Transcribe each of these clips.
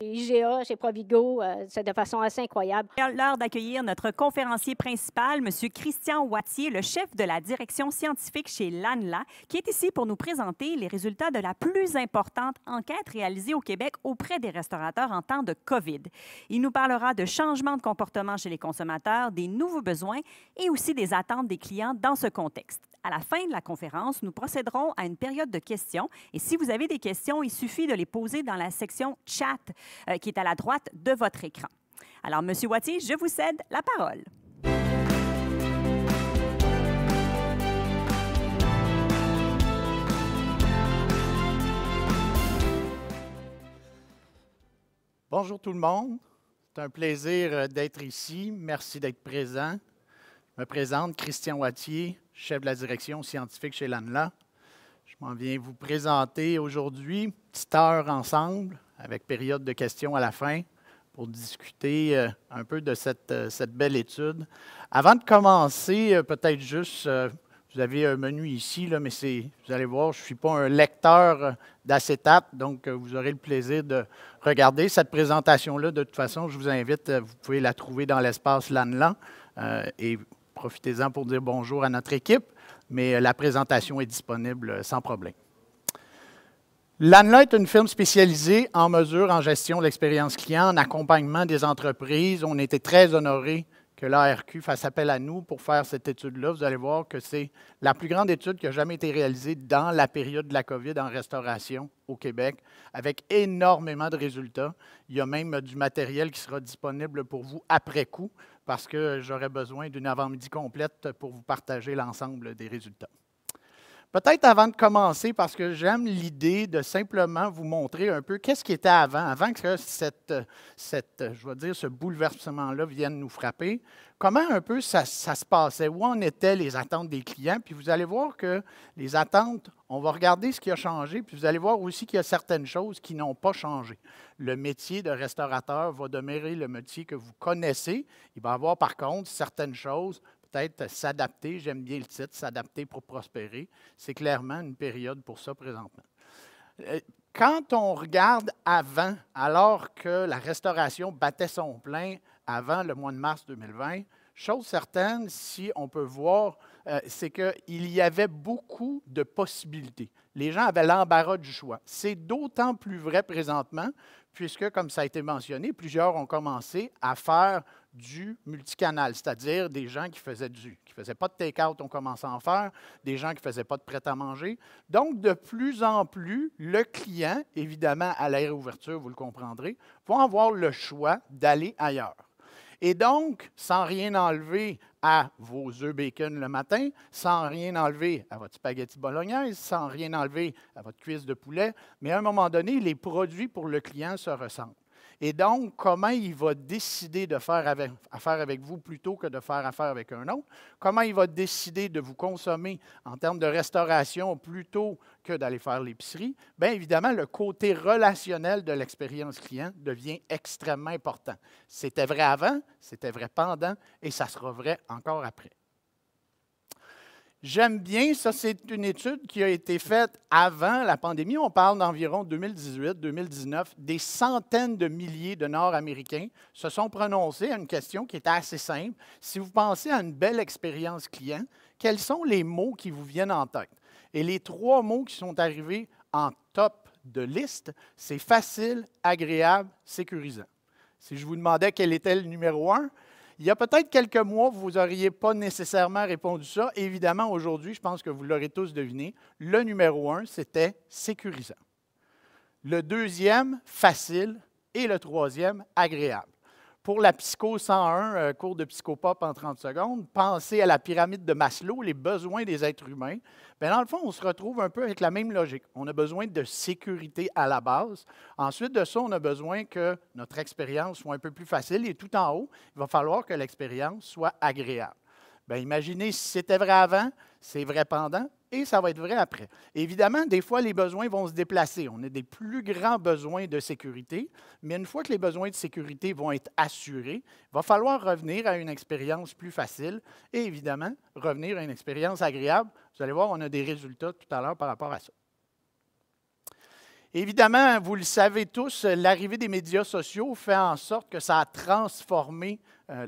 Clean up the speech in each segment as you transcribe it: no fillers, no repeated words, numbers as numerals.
IGA, chez Provigo, c'est de façon assez incroyable. C'est l'heure d'accueillir notre conférencier principal, M. Christian Wattier, le chef de la direction scientifique chez l'ANLA, qui est ici pour nous présenter les résultats de la plus importante enquête réalisée au Québec auprès des restaurateurs en temps de COVID. Il nous parlera de changements de comportement chez les consommateurs, des nouveaux besoins et aussi des attentes des clients dans ce contexte. À la fin de la conférence, nous procéderons à une période de questions. Et si vous avez des questions, il suffit de les poser dans la section chat qui est à la droite de votre écran. Alors, M. Wattier, je vous cède la parole. Bonjour tout le monde. C'est un plaisir d'être ici. Merci d'être présent. Je me présente, Christian Wattier, chef de la direction scientifique chez l'ANLA. Je m'en viens vous présenter aujourd'hui, petite heure ensemble, avec période de questions à la fin, pour discuter un peu de cette belle étude. Avant de commencer, peut-être juste, vous avez un menu ici, là, mais vous allez voir, je ne suis pas un lecteur d'acétate, donc vous aurez le plaisir de regarder cette présentation-là. De toute façon, je vous invite, vous pouvez la trouver dans l'espace l'ANLA et profitez-en pour dire bonjour à notre équipe, mais la présentation est disponible sans problème. L'ANLA est une firme spécialisée en mesures en gestion de l'expérience client, en accompagnement des entreprises. On était très honorés que l'ARQ fasse appel à nous pour faire cette étude-là. Vous allez voir que c'est la plus grande étude qui a jamais été réalisée dans la période de la COVID en restauration au Québec, avec énormément de résultats. Il y a même du matériel qui sera disponible pour vous après coup, parce que j'aurai besoin d'une avant-midi complète pour vous partager l'ensemble des résultats. Peut-être avant de commencer, parce que j'aime l'idée de simplement vous montrer un peu qu'est-ce qui était avant que je vais dire, ce bouleversement-là vienne nous frapper. Comment un peu ça se passait, où en étaient les attentes des clients, puis vous allez voir que les attentes, on va regarder ce qui a changé, puis vous allez voir aussi qu'il y a certaines choses qui n'ont pas changé. Le métier de restaurateur va demeurer le métier que vous connaissez. Il va y avoir par contre certaines choses, peut-être s'adapter, j'aime bien le titre, s'adapter pour prospérer. C'est clairement une période pour ça présentement. Quand on regarde avant, alors que la restauration battait son plein avant le mois de mars 2020, chose certaine, si on peut voir, c'est qu'il y avait beaucoup de possibilités. Les gens avaient l'embarras du choix. C'est d'autant plus vrai présentement, puisque, comme ça a été mentionné, plusieurs ont commencé à faire du multicanal, c'est-à-dire des gens qui faisaient pas de take-out ont commencé à en faire, des gens qui ne faisaient pas de prêt-à-manger. Donc, de plus en plus, le client, évidemment, à la réouverture, vous le comprendrez, va avoir le choix d'aller ailleurs. Et donc, sans rien enlever à vos œufs bacon le matin, sans rien enlever à votre spaghetti bolognaise, sans rien enlever à votre cuisse de poulet, mais à un moment donné, les produits pour le client se ressemblent. Et donc, comment il va décider de faire affaire avec vous plutôt que de faire affaire avec un autre? Comment il va décider de vous consommer en termes de restauration plutôt que d'aller faire l'épicerie? Bien évidemment, le côté relationnel de l'expérience client devient extrêmement important. C'était vrai avant, c'était vrai pendant et ça sera vrai encore après. J'aime bien, ça c'est une étude qui a été faite avant la pandémie. On parle d'environ 2018-2019. Des centaines de milliers de Nord-Américains se sont prononcés à une question qui était assez simple. Si vous pensez à une belle expérience client, quels sont les mots qui vous viennent en tête? Et les 3 mots qui sont arrivés en top de liste, c'est facile, agréable, sécurisant. Si je vous demandais quel était le numéro 1, il y a peut-être quelques mois, vous n'auriez pas nécessairement répondu ça. Évidemment, aujourd'hui, je pense que vous l'aurez tous deviné. Le numéro 1, c'était sécurisant. Le deuxième, facile. Et le troisième, agréable. Pour la Psycho 101, cours de psychopop en 30 secondes, pensez à la pyramide de Maslow, les besoins des êtres humains. Bien, dans le fond, on se retrouve un peu avec la même logique. On a besoin de sécurité à la base. Ensuite de ça, on a besoin que notre expérience soit un peu plus facile. Et tout en haut, il va falloir que l'expérience soit agréable. Bien, imaginez si c'était vrai avant, c'est vrai pendant, et ça va être vrai après. Évidemment, des fois, les besoins vont se déplacer. On a des plus grands besoins de sécurité, mais une fois que les besoins de sécurité vont être assurés, il va falloir revenir à une expérience plus facile et évidemment, revenir à une expérience agréable. Vous allez voir, on a des résultats tout à l'heure par rapport à ça. Évidemment, vous le savez tous, l'arrivée des médias sociaux fait en sorte que ça a transformé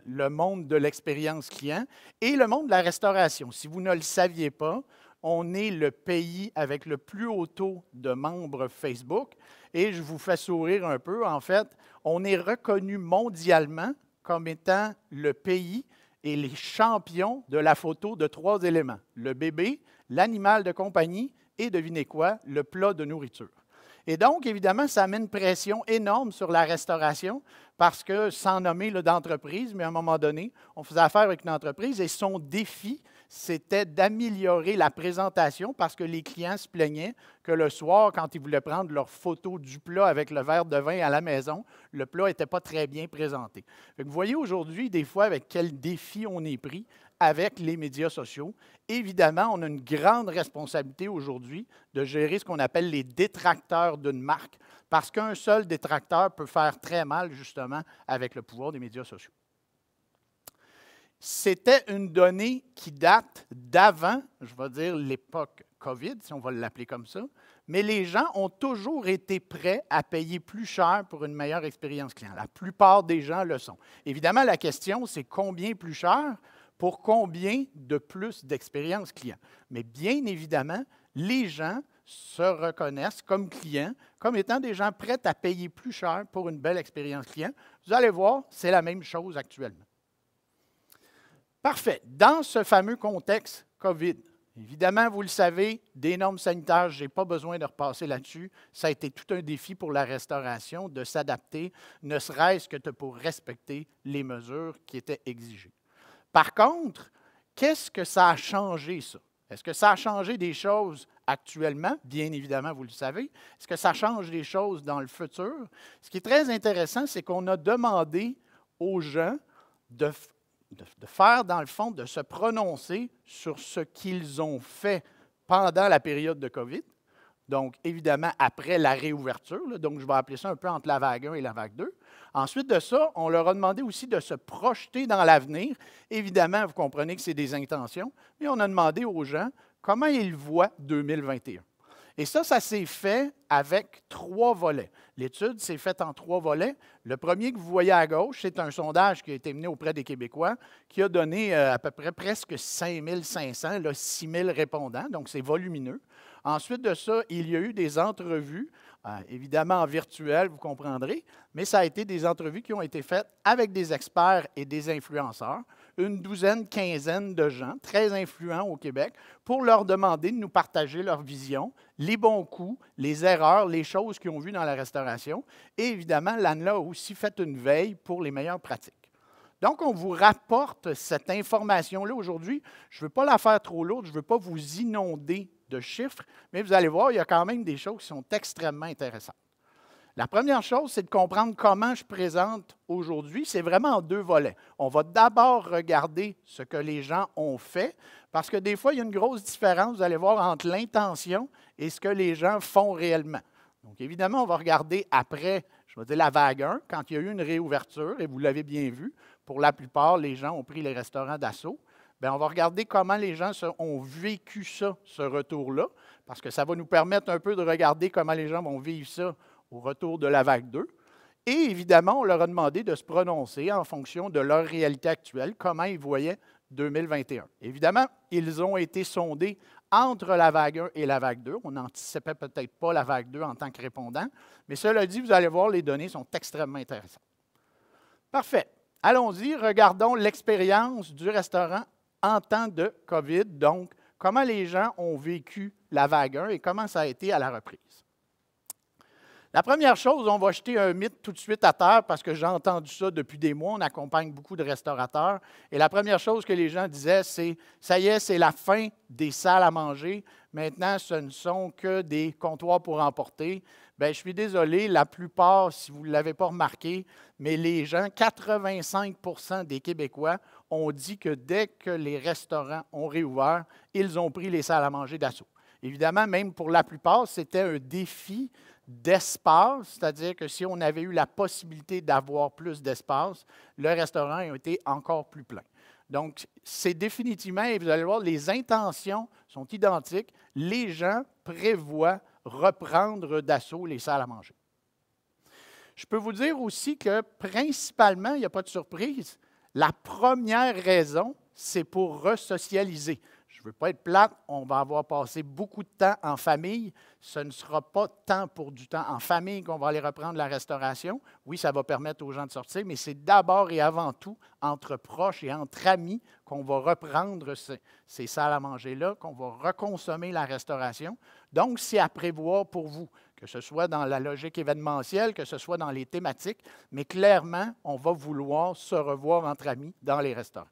le monde de l'expérience client et le monde de la restauration. Si vous ne le saviez pas, on est le pays avec le plus haut taux de membres Facebook. Et je vous fais sourire un peu. En fait, on est reconnu mondialement comme étant le pays et les champions de la photo de 3 éléments. Le bébé, l'animal de compagnie et, devinez quoi, le plat de nourriture. Et donc, évidemment, ça met une pression énorme sur la restauration parce que, sans nommer d'entreprise, mais à un moment donné, on faisait affaire avec une entreprise et son défi, c'était d'améliorer la présentation parce que les clients se plaignaient que le soir, quand ils voulaient prendre leur photo du plat avec le verre de vin à la maison, le plat n'était pas très bien présenté. Vous voyez aujourd'hui, des fois, avec quel défi on est pris avec les médias sociaux. Évidemment, on a une grande responsabilité aujourd'hui de gérer ce qu'on appelle les détracteurs d'une marque, parce qu'un seul détracteur peut faire très mal, justement, avec le pouvoir des médias sociaux. C'était une donnée qui date d'avant, je vais dire l'époque COVID, si on va l'appeler comme ça, mais les gens ont toujours été prêts à payer plus cher pour une meilleure expérience client. La plupart des gens le sont. Évidemment, la question, c'est combien plus cher pour combien de plus d'expérience client. Mais bien évidemment, les gens se reconnaissent comme clients, comme étant des gens prêts à payer plus cher pour une belle expérience client. Vous allez voir, c'est la même chose actuellement. Parfait. Dans ce fameux contexte COVID, évidemment, vous le savez, des normes sanitaires, je n'ai pas besoin de repasser là-dessus. Ça a été tout un défi pour la restauration de s'adapter, ne serait-ce que pour respecter les mesures qui étaient exigées. Par contre, qu'est-ce que ça a changé, ça? Est-ce que ça a changé des choses actuellement? Bien évidemment, vous le savez. Est-ce que ça change des choses dans le futur? Ce qui est très intéressant, c'est qu'on a demandé aux gens de faire, dans le fond, de se prononcer sur ce qu'ils ont fait pendant la période de COVID. Donc, évidemment, après la réouverture. Là, donc, je vais appeler ça un peu entre la vague 1 et la vague 2. Ensuite de ça, on leur a demandé aussi de se projeter dans l'avenir. Évidemment, vous comprenez que c'est des intentions, mais on a demandé aux gens comment ils voient 2021. Et ça s'est fait avec 3 volets. L'étude s'est faite en 3 volets. Le premier que vous voyez à gauche, c'est un sondage qui a été mené auprès des Québécois, qui a donné à peu près presque 5500, 6000 répondants, donc c'est volumineux. Ensuite de ça, il y a eu des entrevues, évidemment en virtuel, vous comprendrez, mais ça a été des entrevues qui ont été faites avec des experts et des influenceurs, une douzaine, quinzaine de gens très influents au Québec, pour leur demander de nous partager leur vision, les bons coups, les erreurs, les choses qu'ils ont vues dans la restauration. Et évidemment, l'ANLA a aussi fait une veille pour les meilleures pratiques. Donc, on vous rapporte cette information-là aujourd'hui. Je ne veux pas la faire trop lourde, je ne veux pas vous inonder de chiffres, mais vous allez voir, il y a quand même des choses qui sont extrêmement intéressantes. La première chose, c'est de comprendre comment je présente aujourd'hui. C'est vraiment en 2 volets. On va d'abord regarder ce que les gens ont fait, parce que des fois, il y a une grosse différence, vous allez voir, entre l'intention et ce que les gens font réellement. Donc, évidemment, on va regarder après, je vais dire la vague 1, quand il y a eu une réouverture, et vous l'avez bien vu, pour la plupart, les gens ont pris les restaurants d'assaut. Bien, on va regarder comment les gens ont vécu ça, ce retour-là, parce que ça va nous permettre un peu de regarder comment les gens vont vivre ça au retour de la vague 2. Et évidemment, on leur a demandé de se prononcer en fonction de leur réalité actuelle, comment ils voyaient 2021. Évidemment, ils ont été sondés entre la vague 1 et la vague 2. On n'anticipait peut-être pas la vague 2 en tant que répondant, mais cela dit, vous allez voir, les données sont extrêmement intéressantes. Parfait. Allons-y, regardons l'expérience du restaurant en temps de COVID. Donc, comment les gens ont vécu la vague 1 et comment ça a été à la reprise. La première chose, on va jeter un mythe tout de suite à terre parce que j'ai entendu ça depuis des mois. On accompagne beaucoup de restaurateurs. Et la première chose que les gens disaient, c'est « ça y est, c'est la fin des salles à manger. Maintenant, ce ne sont que des comptoirs pour emporter. » Bien, je suis désolé, la plupart, si vous ne l'avez pas remarqué, mais les gens, 85 % des Québécois ont dit que dès que les restaurants ont réouvert, ils ont pris les salles à manger d'assaut. Évidemment, même pour la plupart, c'était un défi d'espace, c'est-à-dire que si on avait eu la possibilité d'avoir plus d'espace, le restaurant a été encore plus plein. Donc, c'est définitivement, et vous allez voir, les intentions sont identiques. Les gens prévoient reprendre d'assaut les salles à manger. Je peux vous dire aussi que principalement, il n'y a pas de surprise, la première raison, c'est pour resocialiser. Je ne veux pas être plate, on va avoir passé beaucoup de temps en famille. Ce ne sera pas tant pour du temps en famille qu'on va aller reprendre la restauration. Oui, ça va permettre aux gens de sortir, mais c'est d'abord et avant tout entre proches et entre amis qu'on va reprendre ces salles à manger-là, qu'on va reconsommer la restauration. Donc, c'est à prévoir pour vous, que ce soit dans la logique événementielle, que ce soit dans les thématiques, mais clairement, on va vouloir se revoir entre amis dans les restaurants.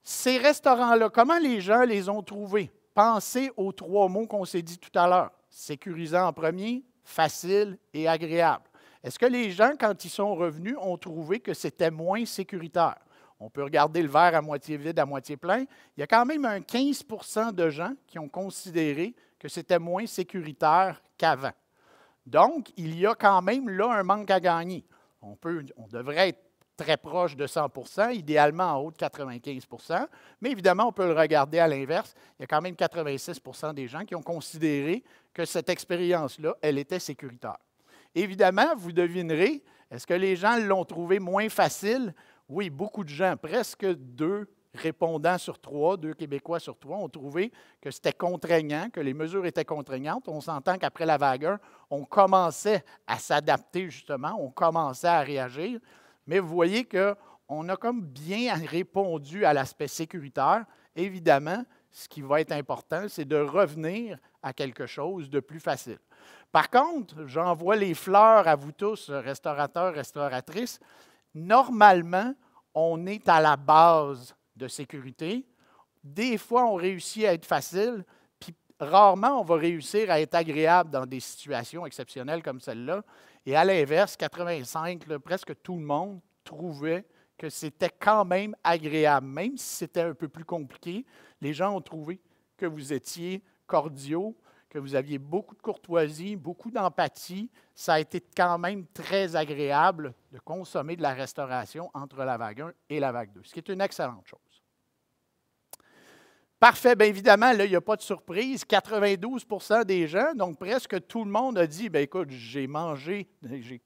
Ces restaurants-là, comment les gens les ont trouvés? Pensez aux 3 mots qu'on s'est dit tout à l'heure. Sécurisant en premier, facile et agréable. Est-ce que les gens, quand ils sont revenus, ont trouvé que c'était moins sécuritaire? On peut regarder le verre à moitié vide, à moitié plein. Il y a quand même un 15 % de gens qui ont considéré que c'était moins sécuritaire qu'avant. Donc, il y a quand même là un manque à gagner. On devrait être très proche de 100 %, idéalement en haut de 95 %, mais évidemment, on peut le regarder à l'inverse. Il y a quand même 86 % des gens qui ont considéré que cette expérience-là, elle était sécuritaire. Évidemment, vous devinerez, est-ce que les gens l'ont trouvé moins facile? Oui, beaucoup de gens, presque 2 répondants sur 3, 2 Québécois sur 3, ont trouvé que c'était contraignant, que les mesures étaient contraignantes. On s'entend qu'après la vague 1, on commençait à s'adapter justement, on commençait à réagir. Mais vous voyez qu'on a comme bien répondu à l'aspect sécuritaire. Évidemment, ce qui va être important, c'est de revenir à quelque chose de plus facile. Par contre, j'envoie les fleurs à vous tous, restaurateurs, restauratrices. Normalement, on est à la base de sécurité. Des fois, on réussit à être facile, puis rarement, on va réussir à être agréable dans des situations exceptionnelles comme celle-là. Et à l'inverse, 85, presque tout le monde trouvait que c'était quand même agréable. Même si c'était un peu plus compliqué, les gens ont trouvé que vous étiez cordiaux, que vous aviez beaucoup de courtoisie, beaucoup d'empathie. Ça a été quand même très agréable de consommer de la restauration entre la vague 1 et la vague 2, ce qui est une excellente chose. Parfait. Bien évidemment, là, il n'y a pas de surprise. 92 % des gens, donc presque tout le monde a dit, bien écoute, j'ai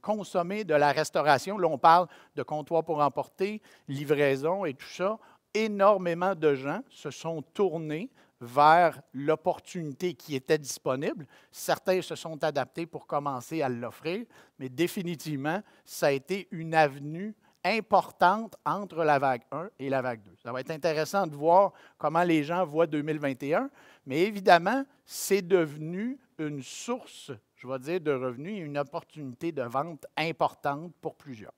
consommé de la restauration. Là, on parle de comptoir pour emporter, livraison et tout ça. Énormément de gens se sont tournés vers l'opportunité qui était disponible. Certains se sont adaptés pour commencer à l'offrir, mais définitivement, ça a été une avenue importante entre la vague 1 et la vague 2. Ça va être intéressant de voir comment les gens voient 2021, mais évidemment, c'est devenu une source, je vais dire, de revenus et une opportunité de vente importante pour plusieurs.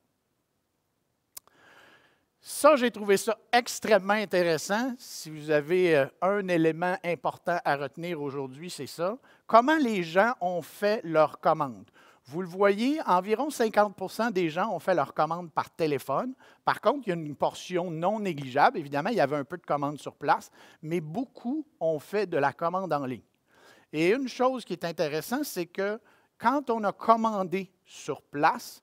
Ça, j'ai trouvé ça extrêmement intéressant. Si vous avez un élément important à retenir aujourd'hui, c'est ça. Comment les gens ont fait leurs commandes? Vous le voyez, environ 50 % des gens ont fait leurs commandes par téléphone. Par contre, il y a une portion non négligeable. Évidemment, il y avait un peu de commandes sur place, mais beaucoup ont fait de la commande en ligne. Et une chose qui est intéressante, c'est que quand on a commandé sur place,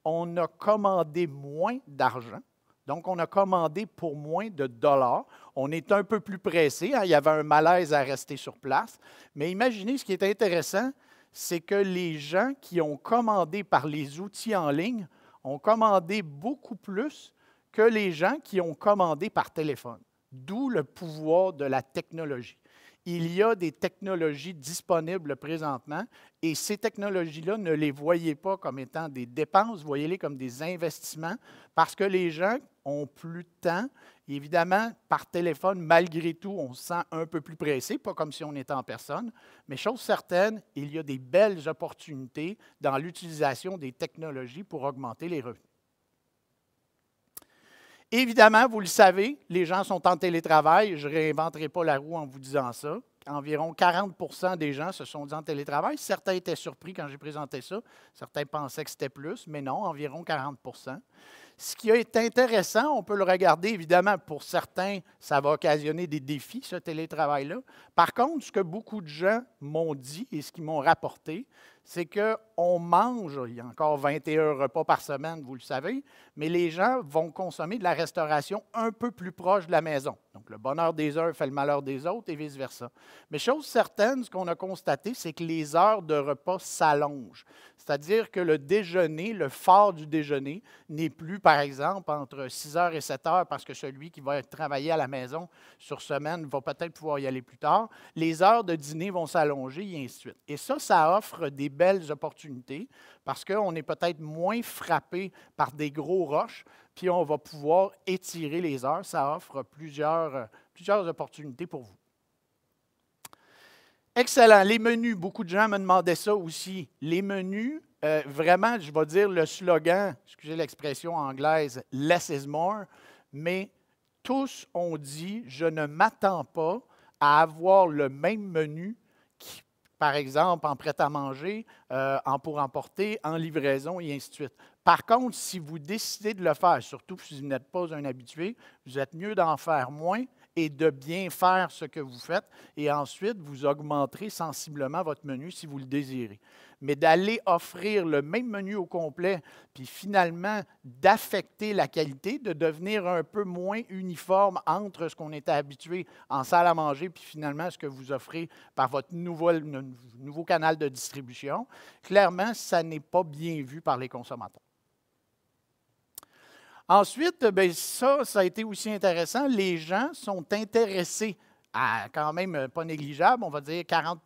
on a commandé moins d'argent. Donc, on a commandé pour moins de dollars. On est un peu plus pressé. Il y avait un malaise à rester sur place. Mais imaginez, ce qui est intéressant, c'est que les gens qui ont commandé par les outils en ligne ont commandé beaucoup plus que les gens qui ont commandé par téléphone. D'où le pouvoir de la technologie. Il y a des technologies disponibles présentement et ces technologies-là, ne les voyez pas comme étant des dépenses, voyez-les comme des investissements parce que les gens ont plus de temps. Évidemment, par téléphone, malgré tout, on se sent un peu plus pressé, pas comme si on était en personne, mais chose certaine, il y a des belles opportunités dans l'utilisation des technologies pour augmenter les revenus. Évidemment, vous le savez, les gens sont en télétravail. Je ne réinventerai pas la roue en vous disant ça. Environ 40 % des gens se sont dit en télétravail. Certains étaient surpris quand j'ai présenté ça. Certains pensaient que c'était plus, mais non, environ 40 %. Ce qui est intéressant, on peut le regarder, évidemment, pour certains, ça va occasionner des défis, ce télétravail-là. Par contre, ce que beaucoup de gens m'ont dit et ce qu'ils m'ont rapporté, c'est qu'on mange, il y a encore 21 repas par semaine, vous le savez, mais les gens vont consommer de la restauration un peu plus proche de la maison. Donc, le bonheur des uns fait le malheur des autres et vice-versa. Mais chose certaine, ce qu'on a constaté, c'est que les heures de repas s'allongent. C'est-à-dire que le déjeuner, le fort du déjeuner, n'est plus, par exemple, entre 6 heures et 7 heures, parce que celui qui va travailler à la maison sur semaine va peut-être pouvoir y aller plus tard. Les heures de dîner vont s'allonger et ainsi de suite. Et ça offre des belles opportunités parce qu'on est peut-être moins frappé par des gros roches, puis on va pouvoir étirer les heures. Ça offre plusieurs opportunités pour vous. Excellent. Les menus, beaucoup de gens me demandaient ça aussi. Les menus, vraiment, je vais dire le slogan, excusez l'expression anglaise, « less is more », mais tous ont dit « je ne m'attends pas à avoir le même menu » par exemple, en prêt-à-manger, en pour emporter, en livraison et ainsi de suite. Par contre, si vous décidez de le faire, surtout si vous n'êtes pas un habitué, vous êtes mieux d'en faire moins et de bien faire ce que vous faites. Et ensuite, vous augmenterez sensiblement votre menu si vous le désirez. Mais d'aller offrir le même menu au complet, puis finalement d'affecter la qualité, de devenir un peu moins uniforme entre ce qu'on était habitué en salle à manger, puis finalement ce que vous offrez par votre nouveau canal de distribution, clairement, ça n'est pas bien vu par les consommateurs. Ensuite, bien, ça a été aussi intéressant. Les gens sont intéressés à quand même pas négligeable, on va dire 40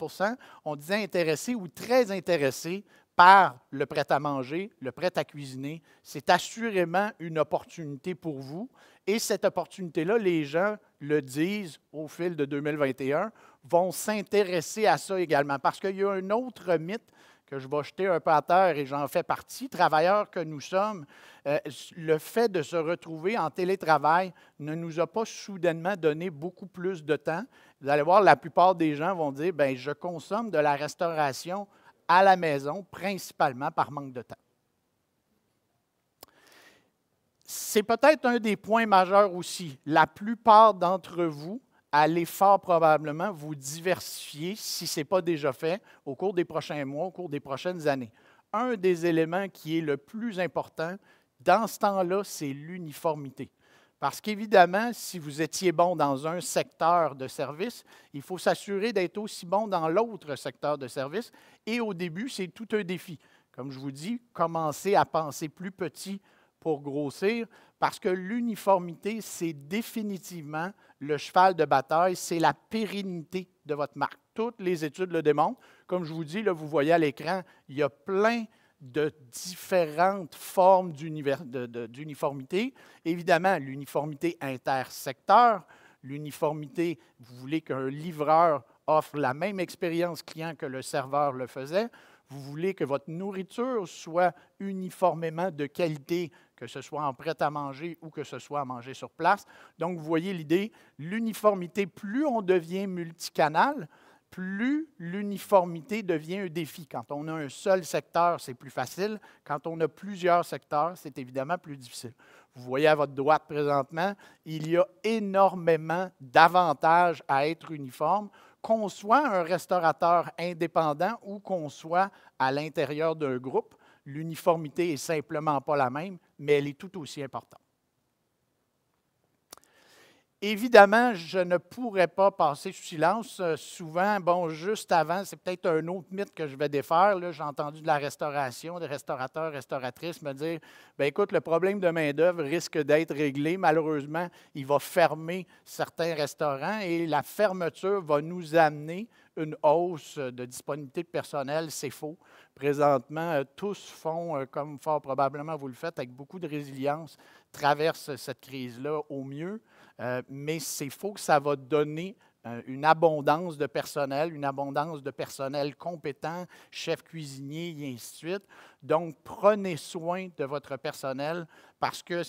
on disait intéressés ou très intéressés par le prêt-à-manger, le prêt-à-cuisiner. C'est assurément une opportunité pour vous. Et cette opportunité-là, les gens le disent au fil de 2021, vont s'intéresser à ça également. Parce qu'il y a un autre mythe que je vais jeter un peu à terre et j'en fais partie, travailleurs que nous sommes, le fait de se retrouver en télétravail ne nous a pas soudainement donné beaucoup plus de temps. Vous allez voir, la plupart des gens vont dire, bien, je consomme de la restauration à la maison, principalement par manque de temps. C'est peut-être un des points majeurs aussi. La plupart d'entre vous, allez fort probablement vous diversifier, si ce n'est pas déjà fait, au cours des prochains mois, au cours des prochaines années. Un des éléments qui est le plus important dans ce temps-là, c'est l'uniformité. Parce qu'évidemment, si vous étiez bon dans un secteur de service, il faut s'assurer d'être aussi bon dans l'autre secteur de service. Et au début, c'est tout un défi. Comme je vous dis, commencez à penser plus petit pour grossir, parce que l'uniformité, c'est définitivement le cheval de bataille, c'est la pérennité de votre marque. Toutes les études le démontrent. Comme je vous dis, là, vous voyez à l'écran, il y a plein de différentes formes d'uniformité. Évidemment, l'uniformité intersecteur, l'uniformité, vous voulez qu'un livreur offre la même expérience client que le serveur le faisait. Vous voulez que votre nourriture soit uniformément de qualité, que ce soit en prêt-à-manger ou que ce soit à manger sur place. Donc, vous voyez l'idée, l'uniformité, plus on devient multicanal, plus l'uniformité devient un défi. Quand on a un seul secteur, c'est plus facile. Quand on a plusieurs secteurs, c'est évidemment plus difficile. Vous voyez à votre droite présentement, il y a énormément d'avantages à être uniforme, qu'on soit un restaurateur indépendant ou qu'on soit à l'intérieur d'un groupe. L'uniformité n'est simplement pas la même, mais elle est tout aussi importante. Évidemment, je ne pourrais pas passer sous silence. Souvent, bon, juste avant, c'est peut-être un autre mythe que je vais défaire. J'ai entendu de la restauration, des restaurateurs, restauratrices me dire, bien écoute, le problème de main-d'œuvre risque d'être réglé. Malheureusement, il va fermer certains restaurants et la fermeture va nous amener une hausse de disponibilité de personnel. C'est faux. Présentement, tous font, comme fort probablement vous le faites, avec beaucoup de résilience, traversent cette crise-là au mieux. Mais c'est faux que ça va donner une abondance de personnel compétent, chef cuisinier et ainsi de suite. Donc, prenez soin de votre personnel parce que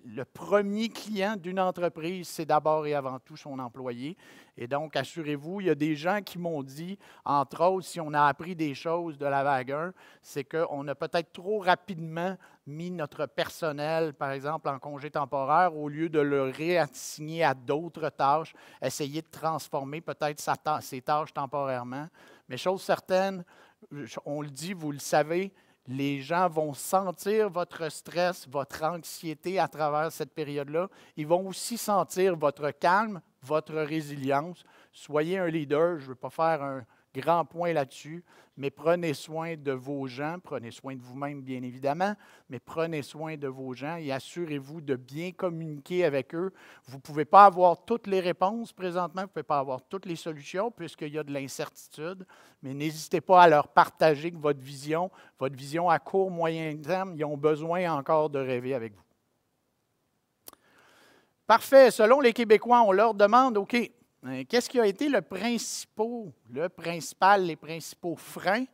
le premier client d'une entreprise, c'est d'abord et avant tout son employé. Et donc, assurez-vous, il y a des gens qui m'ont dit, entre autres, si on a appris des choses de la vague 1, c'est qu'on a peut-être trop rapidement mis notre personnel, par exemple, en congé temporaire, au lieu de le réassigner à d'autres tâches, essayer de transformer peut-être ses tâches temporairement. Mais chose certaine, on le dit, vous le savez, Les gens vont sentir votre stress, votre anxiété à travers cette période-là. Ils vont aussi sentir votre calme, votre résilience. Soyez un leader. Je ne veux pas faire un grand point là-dessus, mais prenez soin de vos gens, prenez soin de vous-même, bien évidemment, mais prenez soin de vos gens et assurez-vous de bien communiquer avec eux. Vous ne pouvez pas avoir toutes les réponses présentement, vous ne pouvez pas avoir toutes les solutions puisqu'il y a de l'incertitude, mais n'hésitez pas à leur partager que votre vision à court, moyen terme, ils ont besoin encore de rêver avec vous. Parfait. Selon les Québécois, on leur demande, OK, qu'est-ce qui a été les principaux freins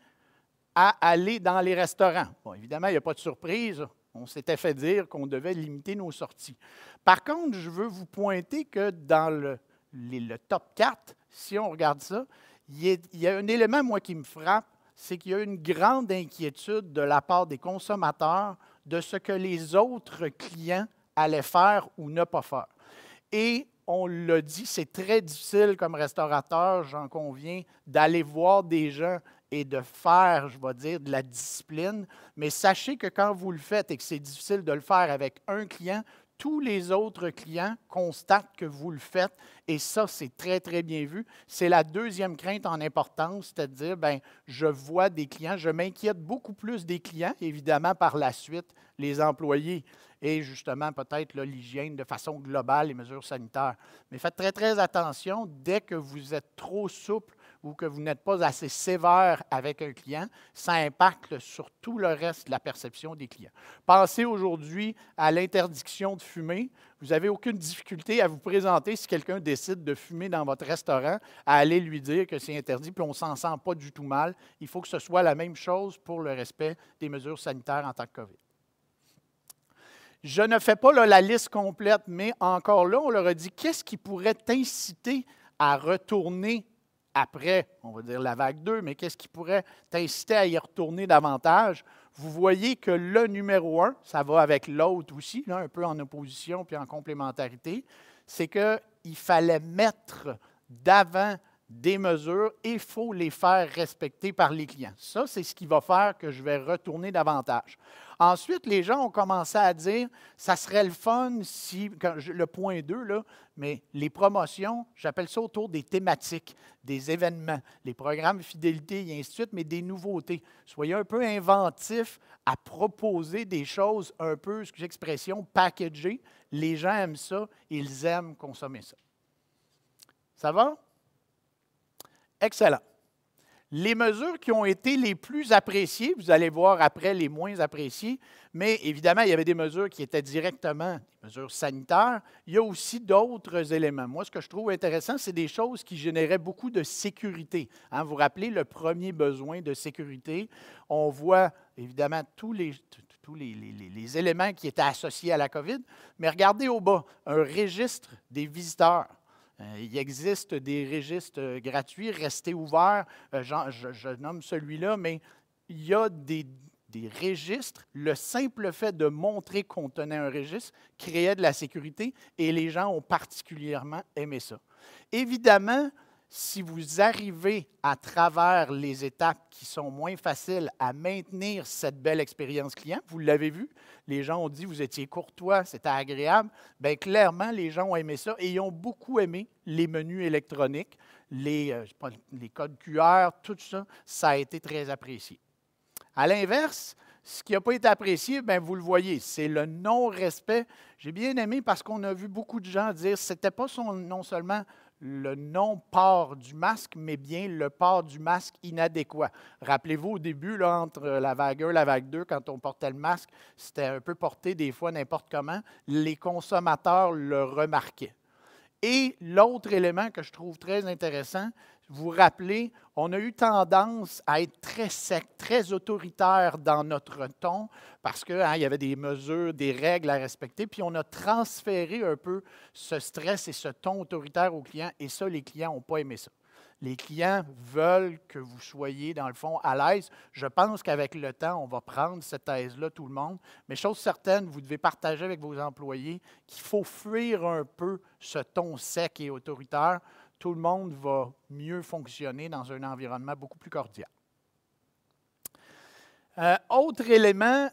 à aller dans les restaurants? Bon, évidemment, il n'y a pas de surprise. On s'était fait dire qu'on devait limiter nos sorties. Par contre, je veux vous pointer que dans le top 4, si on regarde ça, il y a un élément, moi, qui me frappe, c'est qu'il y a une grande inquiétude de la part des consommateurs de ce que les autres clients allaient faire ou ne pas faire. Et on l'a dit, c'est très difficile comme restaurateur, j'en conviens, d'aller voir des gens et de faire, je vais dire, de la discipline. Mais sachez que quand vous le faites et que c'est difficile de le faire avec un client, tous les autres clients constatent que vous le faites et ça, c'est très, très bien vu. C'est la deuxième crainte en importance, c'est-à-dire, bien, je vois des clients, je m'inquiète beaucoup plus des clients, évidemment, par la suite, les employés et justement, peut-être l'hygiène de façon globale, les mesures sanitaires. Mais faites très, très attention, dès que vous êtes trop souple ou que vous n'êtes pas assez sévère avec un client, ça impacte sur tout le reste de la perception des clients. Pensez aujourd'hui à l'interdiction de fumer. Vous n'avez aucune difficulté à vous présenter si quelqu'un décide de fumer dans votre restaurant, à aller lui dire que c'est interdit, puis on ne s'en sent pas du tout mal. Il faut que ce soit la même chose pour le respect des mesures sanitaires en tant que COVID. Je ne fais pas la liste complète, mais encore là, on leur a dit qu'est-ce qui pourrait t'inciter à retourner après, on va dire la vague 2, mais qu'est-ce qui pourrait t'inciter à y retourner davantage? Vous voyez que le numéro 1, ça va avec l'autre aussi, là, un peu en opposition puis en complémentarité, c'est qu'il fallait mettre d'avant des mesures et il faut les faire respecter par les clients. Ça, c'est ce qui va faire que je vais retourner davantage. Ensuite, les gens ont commencé à dire, ça serait le fun si, le point 2, là, mais les promotions, j'appelle ça autour des thématiques, des événements, les programmes fidélité et ainsi de suite, mais des nouveautés. Soyez un peu inventifs à proposer des choses un peu, ce que j'expression, packagées. Les gens aiment ça, ils aiment consommer ça. Ça va? Excellent. Les mesures qui ont été les plus appréciées, vous allez voir après les moins appréciées, mais évidemment, il y avait des mesures qui étaient directement des mesures sanitaires. Il y a aussi d'autres éléments. Moi, ce que je trouve intéressant, c'est des choses qui généraient beaucoup de sécurité. Hein, vous vous rappelez le premier besoin de sécurité? On voit évidemment tous les éléments qui étaient associés à la COVID, mais regardez au bas, un registre des visiteurs. Il existe des registres gratuits, restez ouverts. Je nomme celui-là, mais il y a des registres. Le simple fait de montrer qu'on tenait un registre créait de la sécurité et les gens ont particulièrement aimé ça. Évidemment, si vous arrivez à travers les étapes qui sont moins faciles à maintenir cette belle expérience client, vous l'avez vu, les gens ont dit vous étiez courtois, c'était agréable. Bien, clairement, les gens ont aimé ça et ils ont beaucoup aimé les menus électroniques, les codes QR, tout ça, ça a été très apprécié. À l'inverse, ce qui n'a pas été apprécié, bien, vous le voyez, c'est le non-respect. J'ai bien aimé parce qu'on a vu beaucoup de gens dire que ce n'était pas non seulement le non-port du masque, mais bien le port du masque inadéquat. Rappelez-vous, au début, là, entre la vague 1 et la vague 2, quand on portait le masque, c'était un peu porté des fois n'importe comment. Les consommateurs le remarquaient. Et l'autre élément que je trouve très intéressant, vous vous rappelez, on a eu tendance à être très sec, très autoritaire dans notre ton parce qu'il y avait des mesures, des règles à respecter, puis on a transféré un peu ce stress et ce ton autoritaire aux clients, et ça, les clients n'ont pas aimé ça. Les clients veulent que vous soyez, dans le fond, à l'aise. Je pense qu'avec le temps, on va prendre cette aise-là, tout le monde. Mais chose certaine, vous devez partager avec vos employés qu'il faut fuir un peu ce ton sec et autoritaire. Tout le monde va mieux fonctionner dans un environnement beaucoup plus cordial. Autre élément,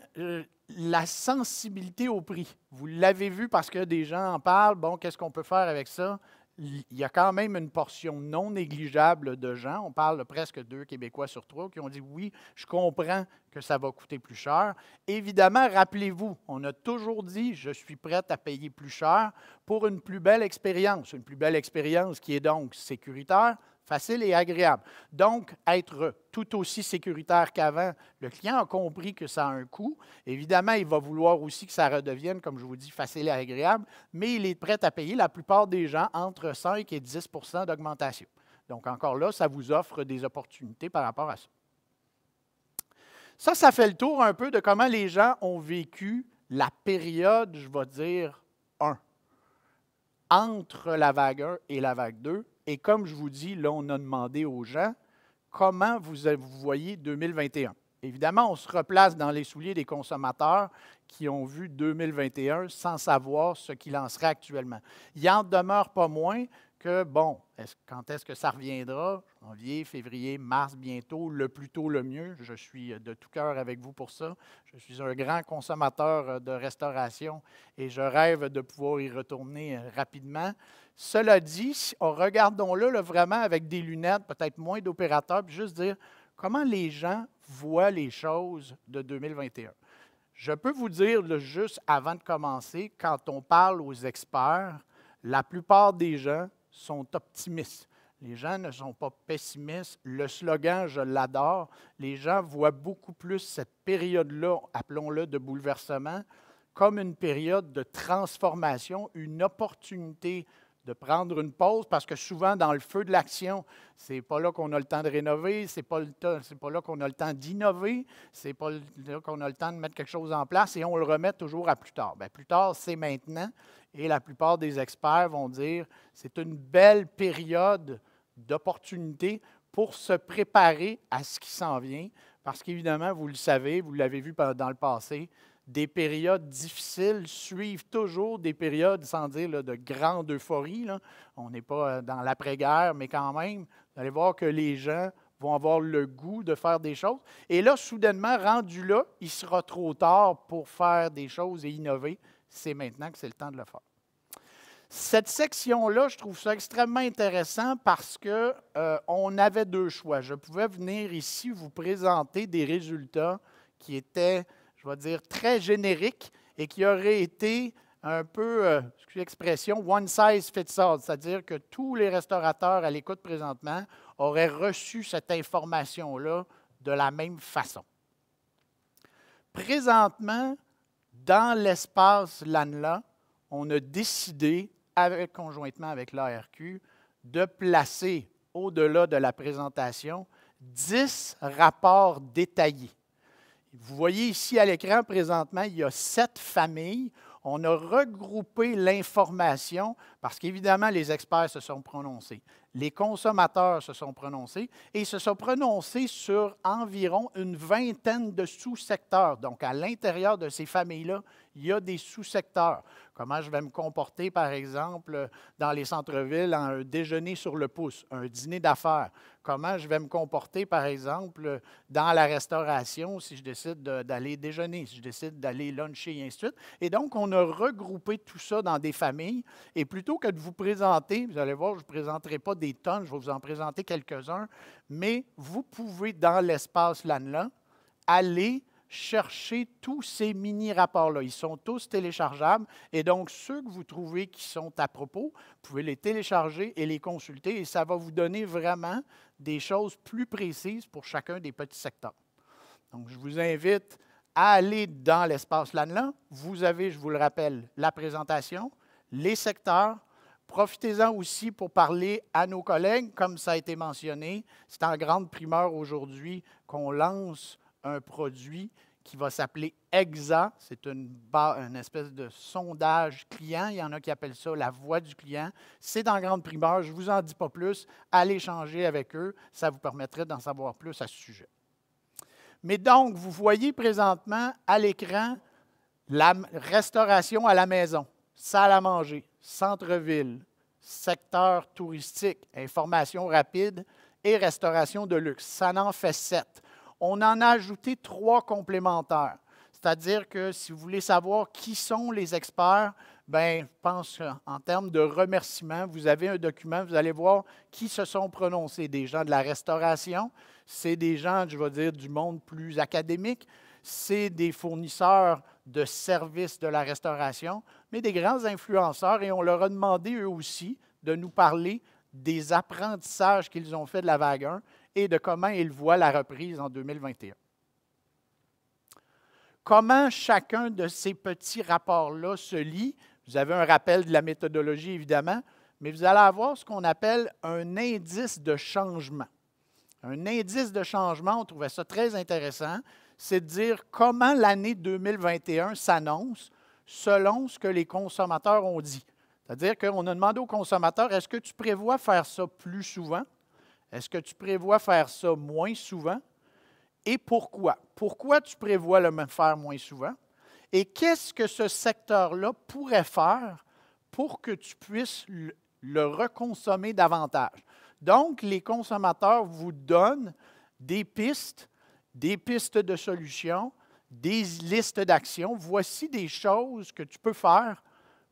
la sensibilité au prix. Vous l'avez vu parce que des gens en parlent. Bon, qu'est-ce qu'on peut faire avec ça? Il y a quand même une portion non négligeable de gens, on parle de presque 2 Québécois sur 3, qui ont dit oui, je comprends que ça va coûter plus cher. Évidemment, rappelez-vous, on a toujours dit je suis prête à payer plus cher pour une plus belle expérience qui est donc sécuritaire, facile et agréable. Donc, être tout aussi sécuritaire qu'avant, le client a compris que ça a un coût. Évidemment, il va vouloir aussi que ça redevienne, comme je vous dis, facile et agréable, mais il est prêt à payer, la plupart des gens, entre 5 et 10 d'augmentation. Donc, encore là, ça vous offre des opportunités par rapport à ça. Ça fait le tour un peu de comment les gens ont vécu la période, je vais dire, 1, entre la vague 1 et la vague 2. Et comme je vous dis, là, on a demandé aux gens comment vous voyez 2021. Évidemment, on se replace dans les souliers des consommateurs qui ont vu 2021 sans savoir ce qu'il en serait actuellement. Il n'en demeure pas moins que, bon, quand est-ce que ça reviendra? Janvier, février, mars, bientôt, le plus tôt, le mieux. Je suis de tout cœur avec vous pour ça. Je suis un grand consommateur de restauration et je rêve de pouvoir y retourner rapidement. Cela dit, regardons-le là, vraiment avec des lunettes, peut-être moins d'opérateurs, puis juste dire comment les gens voient les choses de 2021. Je peux vous dire, là, juste avant de commencer, quand on parle aux experts, la plupart des gens sont optimistes. Les gens ne sont pas pessimistes. Le slogan, je l'adore. Les gens voient beaucoup plus cette période-là, appelons-le de bouleversement, comme une période de transformation, une opportunité de prendre une pause, parce que souvent, dans le feu de l'action, ce n'est pas là qu'on a le temps de rénover, ce n'est pas là qu'on a le temps d'innover, ce n'est pas là qu'on a le temps de mettre quelque chose en place, et on le remet toujours à plus tard. Bien, plus tard, c'est maintenant, et la plupart des experts vont dire c'est une belle période d'opportunité pour se préparer à ce qui s'en vient, parce qu'évidemment, vous le savez, vous l'avez vu dans le passé, des périodes difficiles suivent toujours des périodes, sans dire là, de grande euphorie. Là. On n'est pas dans l'après-guerre, mais quand même, vous allez voir que les gens vont avoir le goût de faire des choses. Et là, soudainement, rendu là, il sera trop tard pour faire des choses et innover. C'est maintenant que c'est le temps de le faire. Cette section-là, je trouve ça extrêmement intéressant parce qu'on avait 2 choix. Je pouvais venir ici vous présenter des résultats qui étaient, je vais dire, très génériques et qui auraient été un peu, excusez l'expression, one size fits all, c'est-à-dire que tous les restaurateurs à l'écoute présentement auraient reçu cette information-là de la même façon. Présentement, dans l'espace LANLA, on a décidé, conjointement avec l'ARQ, de placer au-delà de la présentation 10 rapports détaillés. Vous voyez ici à l'écran, présentement, il y a 7 familles. On a regroupé l'information parce qu'évidemment, les experts se sont prononcés. Les consommateurs se sont prononcés et ils se sont prononcés sur environ une vingtaine de sous-secteurs. Donc, à l'intérieur de ces familles-là, il y a des sous-secteurs. Comment je vais me comporter, par exemple, dans les centres-villes, en un déjeuner sur le pouce, un dîner d'affaires. Comment je vais me comporter, par exemple, dans la restauration si je décide d'aller déjeuner, si je décide d'aller luncher et ainsi de suite. Et donc, on a regroupé tout ça dans des familles. Et plutôt que de vous présenter, vous allez voir, je ne vous présenterai pas des tonnes, je vais vous en présenter quelques-uns, mais vous pouvez, dans l'espace LANLA, aller chercher tous ces mini-rapports-là. Ils sont tous téléchargeables et donc ceux que vous trouvez qui sont à propos, vous pouvez les télécharger et les consulter et ça va vous donner vraiment des choses plus précises pour chacun des petits secteurs. Donc, je vous invite à aller dans l'espace LANLA. Vous avez, je vous le rappelle, la présentation, les secteurs. Profitez-en aussi pour parler à nos collègues, comme ça a été mentionné. C'est en grande primeur aujourd'hui qu'on lance un produit qui va s'appeler EXA. C'est une espèce de sondage client. Il y en a qui appellent ça la voix du client. C'est en grande primeur. Je ne vous en dis pas plus. Allez échanger avec eux. Ça vous permettrait d'en savoir plus à ce sujet. Mais donc, vous voyez présentement à l'écran la restauration à la maison, salle à manger, centre-ville, secteur touristique, information rapide et restauration de luxe. Ça en fait 7. On en a ajouté 3 complémentaires. C'est-à-dire que si vous voulez savoir qui sont les experts, bien, je pense qu'en termes de remerciements, vous avez un document, vous allez voir qui se sont prononcés. Des gens de la restauration, c'est des gens, je vais dire, du monde plus académique, c'est des fournisseurs de services de la restauration, mais des grands influenceurs, et on leur a demandé eux aussi de nous parler des apprentissages qu'ils ont fait de la vague 1 et de comment ils voient la reprise en 2021. Comment chacun de ces petits rapports-là se lie? Vous avez un rappel de la méthodologie, évidemment, mais vous allez avoir ce qu'on appelle un indice de changement. Un indice de changement, on trouvait ça très intéressant, c'est de dire comment l'année 2021 s'annonce selon ce que les consommateurs ont dit. C'est-à-dire qu'on a demandé aux consommateurs, est-ce que tu prévois faire ça plus souvent? Est-ce que tu prévois faire ça moins souvent? Et pourquoi? Pourquoi tu prévois le faire moins souvent? Et qu'est-ce que ce secteur-là pourrait faire pour que tu puisses le reconsommer davantage? Donc, les consommateurs vous donnent des pistes de solutions, des listes d'actions. Voici des choses que tu peux faire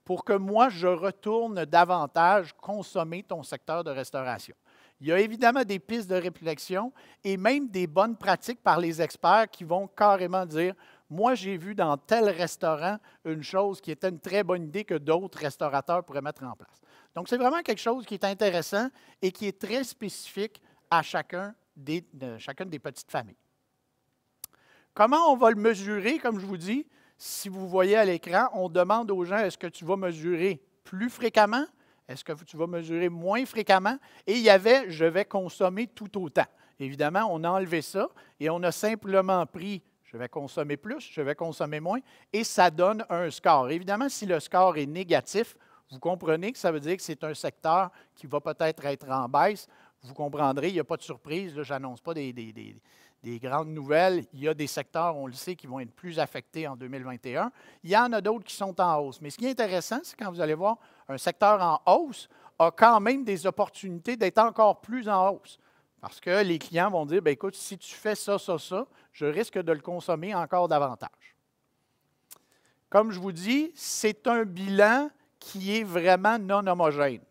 pour que moi, je retourne davantage consommer ton secteur de restauration. Il y a évidemment des pistes de réflexion et même des bonnes pratiques par les experts qui vont carrément dire « Moi, j'ai vu dans tel restaurant une chose qui était une très bonne idée que d'autres restaurateurs pourraient mettre en place. » Donc, c'est vraiment quelque chose qui est intéressant et qui est très spécifique à chacune des petites familles. Comment on va le mesurer? Comme je vous dis, si vous voyez à l'écran, on demande aux gens, est-ce que tu vas mesurer plus fréquemment? Est-ce que tu vas mesurer moins fréquemment? Et il y avait, je vais consommer tout autant. Évidemment, on a enlevé ça et on a simplement pris, je vais consommer plus, je vais consommer moins, et ça donne un score. Évidemment, si le score est négatif, vous comprenez que ça veut dire que c'est un secteur qui va peut-être être en baisse. Vous comprendrez, il n'y a pas de surprise, je n'annonce pas des grandes nouvelles. Il y a des secteurs, on le sait, qui vont être plus affectés en 2021. Il y en a d'autres qui sont en hausse. Mais ce qui est intéressant, c'est quand vous allez voir un secteur en hausse a quand même des opportunités d'être encore plus en hausse. Parce que les clients vont dire, bien, écoute, si tu fais ça, je risque de le consommer encore davantage. Comme je vous dis, c'est un bilan qui est vraiment non homogène.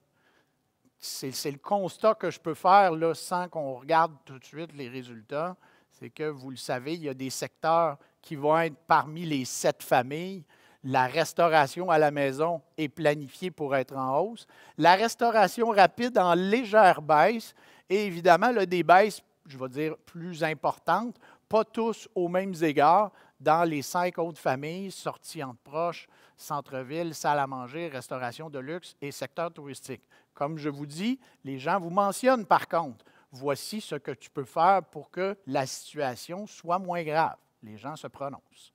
C'est le constat que je peux faire là, sans qu'on regarde tout de suite les résultats. C'est que, vous le savez, il y a des secteurs qui vont être parmi les 7 familles. La restauration à la maison est planifiée pour être en hausse. La restauration rapide en légère baisse et évidemment là, des baisses, je vais dire, plus importantes, pas tous aux mêmes égards, dans les 5 autres familles, sorties entre proches, centre-ville, salle à manger, restauration de luxe et secteur touristique. Comme je vous dis, les gens vous mentionnent par contre, voici ce que tu peux faire pour que la situation soit moins grave. Les gens se prononcent.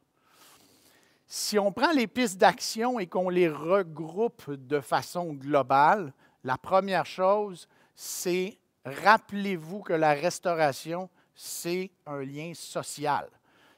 Si on prend les pistes d'action et qu'on les regroupe de façon globale, la première chose, c'est rappelez-vous que la restauration, c'est un lien social.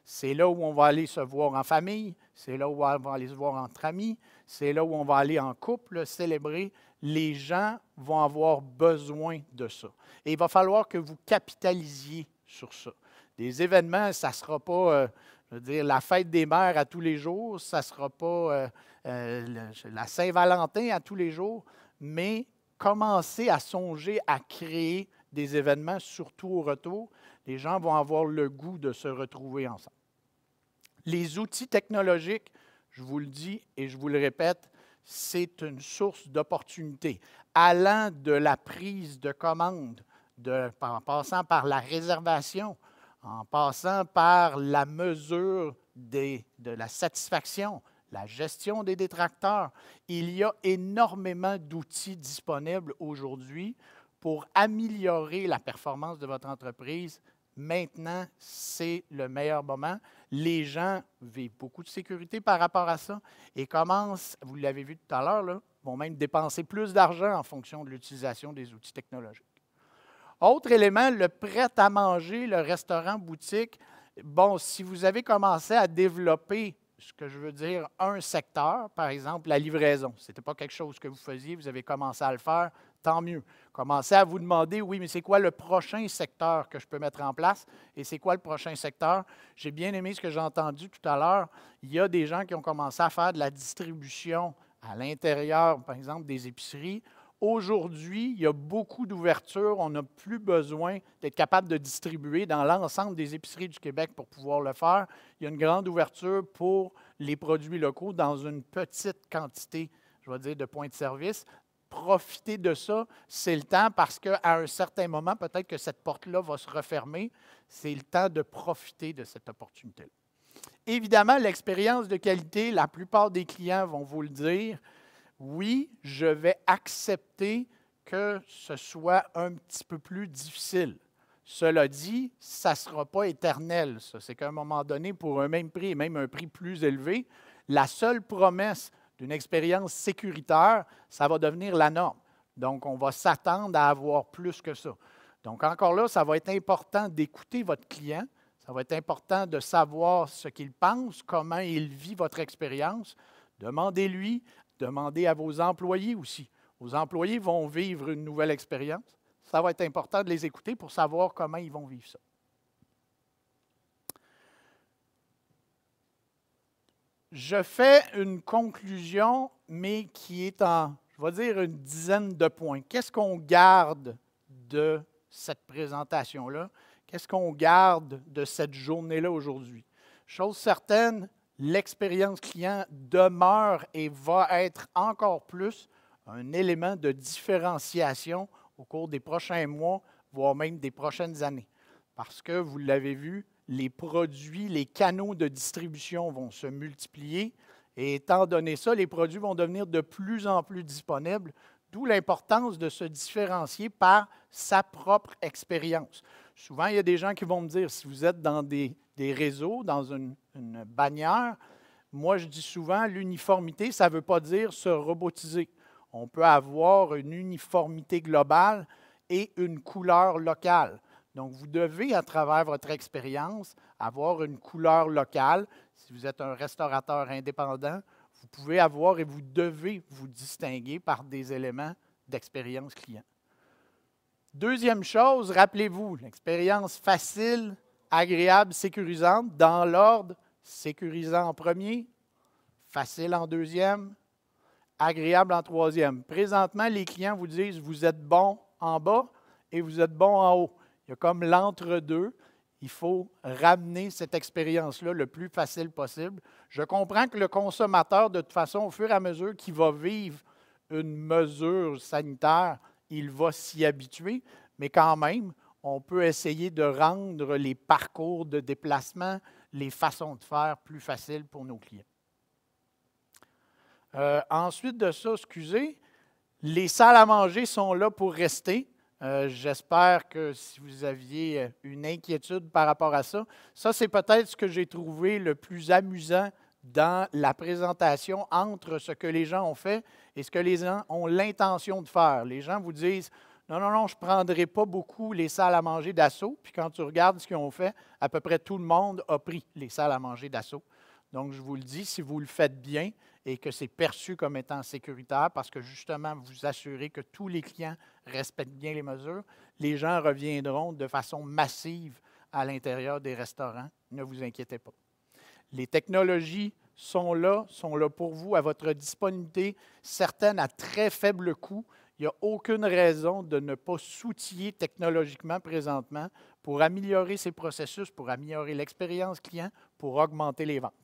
C'est là où on va aller se voir en famille, c'est là où on va aller se voir entre amis, c'est là où on va aller en couple, célébrer. Les gens vont avoir besoin de ça. Et il va falloir que vous capitalisiez sur ça. Des événements, ça ne sera pas, je veux dire, la fête des mères à tous les jours, ça ne sera pas la Saint-Valentin à tous les jours, mais commencez à songer à créer des événements, surtout au retour. Les gens vont avoir le goût de se retrouver ensemble. Les outils technologiques, je vous le dis et je vous le répète, c'est une source d'opportunité. Allant de la prise de commande, en passant par la réservation, en passant par la mesure de la satisfaction, la gestion des détracteurs, il y a énormément d'outils disponibles aujourd'hui pour améliorer la performance de votre entreprise. Maintenant, c'est le meilleur moment. Les gens vivent beaucoup de sécurité par rapport à ça et commencent, vous l'avez vu tout à l'heure, vont même dépenser plus d'argent en fonction de l'utilisation des outils technologiques. Autre élément, le prêt-à-manger, le restaurant-boutique. Bon, si vous avez commencé à développer, ce que je veux dire, un secteur, par exemple la livraison, ce n'était pas quelque chose que vous faisiez, vous avez commencé à le faire, tant mieux. Commencez à vous demander, oui, mais c'est quoi le prochain secteur que je peux mettre en place? Et c'est quoi le prochain secteur? J'ai bien aimé ce que j'ai entendu tout à l'heure. Il y a des gens qui ont commencé à faire de la distribution à l'intérieur, par exemple, des épiceries. Aujourd'hui, il y a beaucoup d'ouvertures. On n'a plus besoin d'être capable de distribuer dans l'ensemble des épiceries du Québec pour pouvoir le faire. Il y a une grande ouverture pour les produits locaux dans une petite quantité, je vais dire, de points de service. Profitez de ça, c'est le temps parce qu'à un certain moment, peut-être que cette porte-là va se refermer. C'est le temps de profiter de cette opportunité-là. Évidemment, l'expérience de qualité, la plupart des clients vont vous le dire. Oui, je vais accepter que ce soit un petit peu plus difficile. Cela dit, ça ne sera pas éternel. C'est qu'à un moment donné, pour un même prix et même un prix plus élevé, la seule promesse d'une expérience sécuritaire, ça va devenir la norme. Donc, on va s'attendre à avoir plus que ça. Donc, encore là, ça va être important d'écouter votre client. Ça va être important de savoir ce qu'il pense, comment il vit votre expérience. Demandez-lui, demandez à vos employés aussi. Vos employés vont vivre une nouvelle expérience. Ça va être important de les écouter pour savoir comment ils vont vivre ça. Je fais une conclusion, mais qui est en, je vais dire, une dizaine de points. Qu'est-ce qu'on garde de cette présentation-là? Qu'est-ce qu'on garde de cette journée-là aujourd'hui? Chose certaine, l'expérience client demeure et va être encore plus un élément de différenciation au cours des prochains mois, voire même des prochaines années. Parce que, vous l'avez vu, les produits, les canaux de distribution vont se multiplier et étant donné ça, les produits vont devenir de plus en plus disponibles, d'où l'importance de se différencier par sa propre expérience. Souvent, il y a des gens qui vont me dire, si vous êtes dans des réseaux, dans une bannière, moi je dis souvent, l'uniformité, ça ne veut pas dire se robotiser. On peut avoir une uniformité globale et une couleur locale. Donc, vous devez, à travers votre expérience, avoir une couleur locale. Si vous êtes un restaurateur indépendant, vous pouvez avoir et vous devez vous distinguer par des éléments d'expérience client. Deuxième chose, rappelez-vous, l'expérience facile, agréable, sécurisante, dans l'ordre, sécurisant en premier, facile en deuxième, agréable en troisième. Présentement, les clients vous disent, vous êtes bon en bas et vous êtes bon en haut. Il y a comme l'entre-deux. Il faut ramener cette expérience-là le plus facile possible. Je comprends que le consommateur, de toute façon, au fur et à mesure qu'il va vivre une mesure sanitaire, il va s'y habituer, mais quand même, on peut essayer de rendre les parcours de déplacement, les façons de faire plus faciles pour nos clients. Ensuite de ça, excusez, les salles à manger sont là pour rester. J'espère que si vous aviez une inquiétude par rapport à ça, ça c'est peut-être ce que j'ai trouvé le plus amusant dans la présentation entre ce que les gens ont fait et ce que les gens ont l'intention de faire. Les gens vous disent « Non, non, non, je ne prendrai pas beaucoup les salles à manger d'assaut. » Puis quand tu regardes ce qu'ils ont fait, à peu près tout le monde a pris les salles à manger d'assaut. Donc, je vous le dis, si vous le faites bien et que c'est perçu comme étant sécuritaire, parce que justement, vous assurez que tous les clients respectent bien les mesures, les gens reviendront de façon massive à l'intérieur des restaurants. Ne vous inquiétez pas. Les technologies sont là pour vous, à votre disponibilité, certaines à très faible coût. Il n'y a aucune raison de ne pas s'outiller technologiquement présentement pour améliorer ces processus, pour améliorer l'expérience client, pour augmenter les ventes.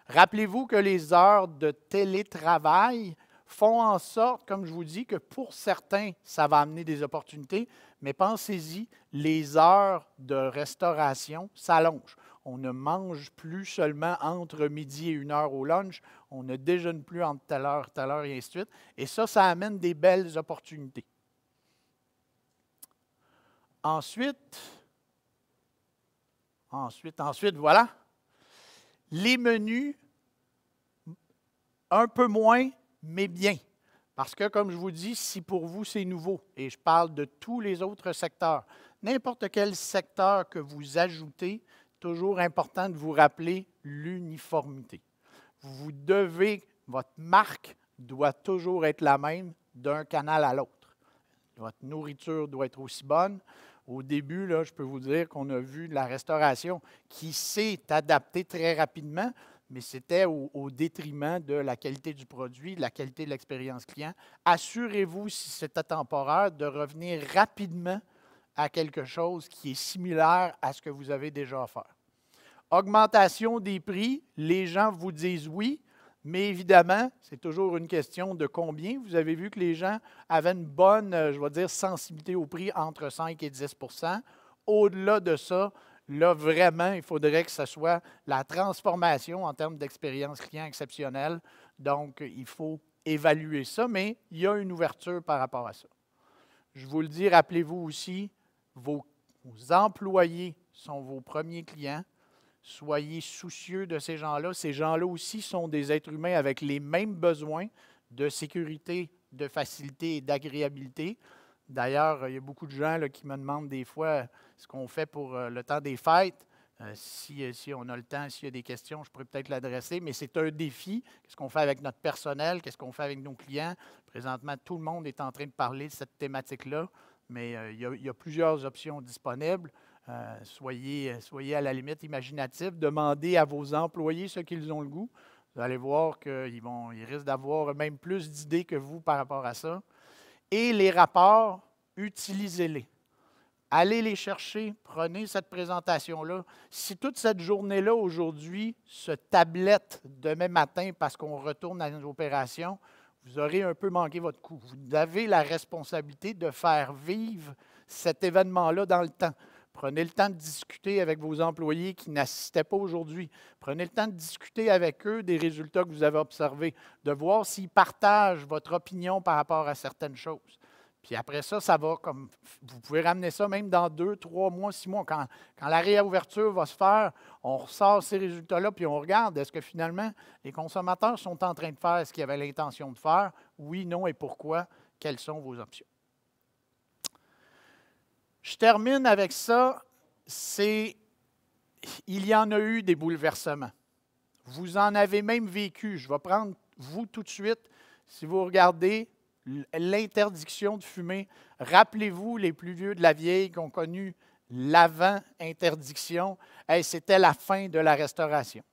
Rappelez-vous que les heures de télétravail font en sorte, comme je vous dis, que pour certains, ça va amener des opportunités, mais pensez-y, les heures de restauration s'allongent. On ne mange plus seulement entre midi et 1 heure au lunch, on ne déjeune plus entre telle heure, et ainsi de suite. Et ça amène des belles opportunités. Ensuite, voilà. Les menus, un peu moins, mais bien. Parce que, comme je vous dis, si pour vous c'est nouveau, et je parle de tous les autres secteurs, n'importe quel secteur que vous ajoutez, toujours important de vous rappeler l'uniformité. Vous devez, votre marque doit toujours être la même d'un canal à l'autre. votre nourriture doit être aussi bonne. Au début, là, je peux vous dire qu'on a vu de la restauration qui s'est adaptée très rapidement, mais c'était au détriment de la qualité du produit, de la qualité de l'expérience client. Assurez-vous, si c'était temporaire, de revenir rapidement à quelque chose qui est similaire à ce que vous avez déjà offert. Augmentation des prix, les gens vous disent oui, mais évidemment, c'est toujours une question de combien. Vous avez vu que les gens avaient une bonne, je vais dire, sensibilité au prix entre 5 et 10 %. Au-delà de ça, là, vraiment, il faudrait que ce soit la transformation en termes d'expérience client exceptionnelle. Donc, il faut évaluer ça, mais il y a une ouverture par rapport à ça. Je vous le dis, rappelez-vous aussi, vos employés sont vos premiers clients. Soyez soucieux de ces gens-là. Ces gens-là aussi sont des êtres humains avec les mêmes besoins de sécurité, de facilité et d'agréabilité. D'ailleurs, il y a beaucoup de gens là, qui me demandent des fois ce qu'on fait pour le temps des fêtes. Si on a le temps, s'il y a des questions, je pourrais peut-être l'adresser, mais c'est un défi. Qu'est-ce qu'on fait avec notre personnel? Qu'est-ce qu'on fait avec nos clients? Présentement, tout le monde est en train de parler de cette thématique-là, mais il y a plusieurs options disponibles. Soyez à la limite imaginatif. Demandez à vos employés ce qu'ils ont le goût. Vous allez voir qu'ils risquent d'avoir même plus d'idées que vous par rapport à ça. Et les rapports, utilisez-les. Allez les chercher, prenez cette présentation-là. Si toute cette journée-là, aujourd'hui, se tablette demain matin parce qu'on retourne à nos opérations, vous aurez un peu manqué votre coup. Vous avez la responsabilité de faire vivre cet événement-là dans le temps. Prenez le temps de discuter avec vos employés qui n'assistaient pas aujourd'hui. Prenez le temps de discuter avec eux des résultats que vous avez observés, de voir s'ils partagent votre opinion par rapport à certaines choses. Puis après ça, ça va comme. Vous pouvez ramener ça même dans 2, 3 mois, 6 mois. Quand la réouverture va se faire, on ressort ces résultats-là, puis on regarde, est-ce que finalement les consommateurs sont en train de faire ce qu'ils avaient l'intention de faire? Oui, non et pourquoi? Quelles sont vos options? Je termine avec ça, il y en a eu des bouleversements. Vous en avez même vécu. Je vais prendre vous tout de suite, si vous regardez l'interdiction de fumer. Rappelez-vous, les plus vieux de la vieille qui ont connu l'avant-interdiction, c'était la fin de la restauration.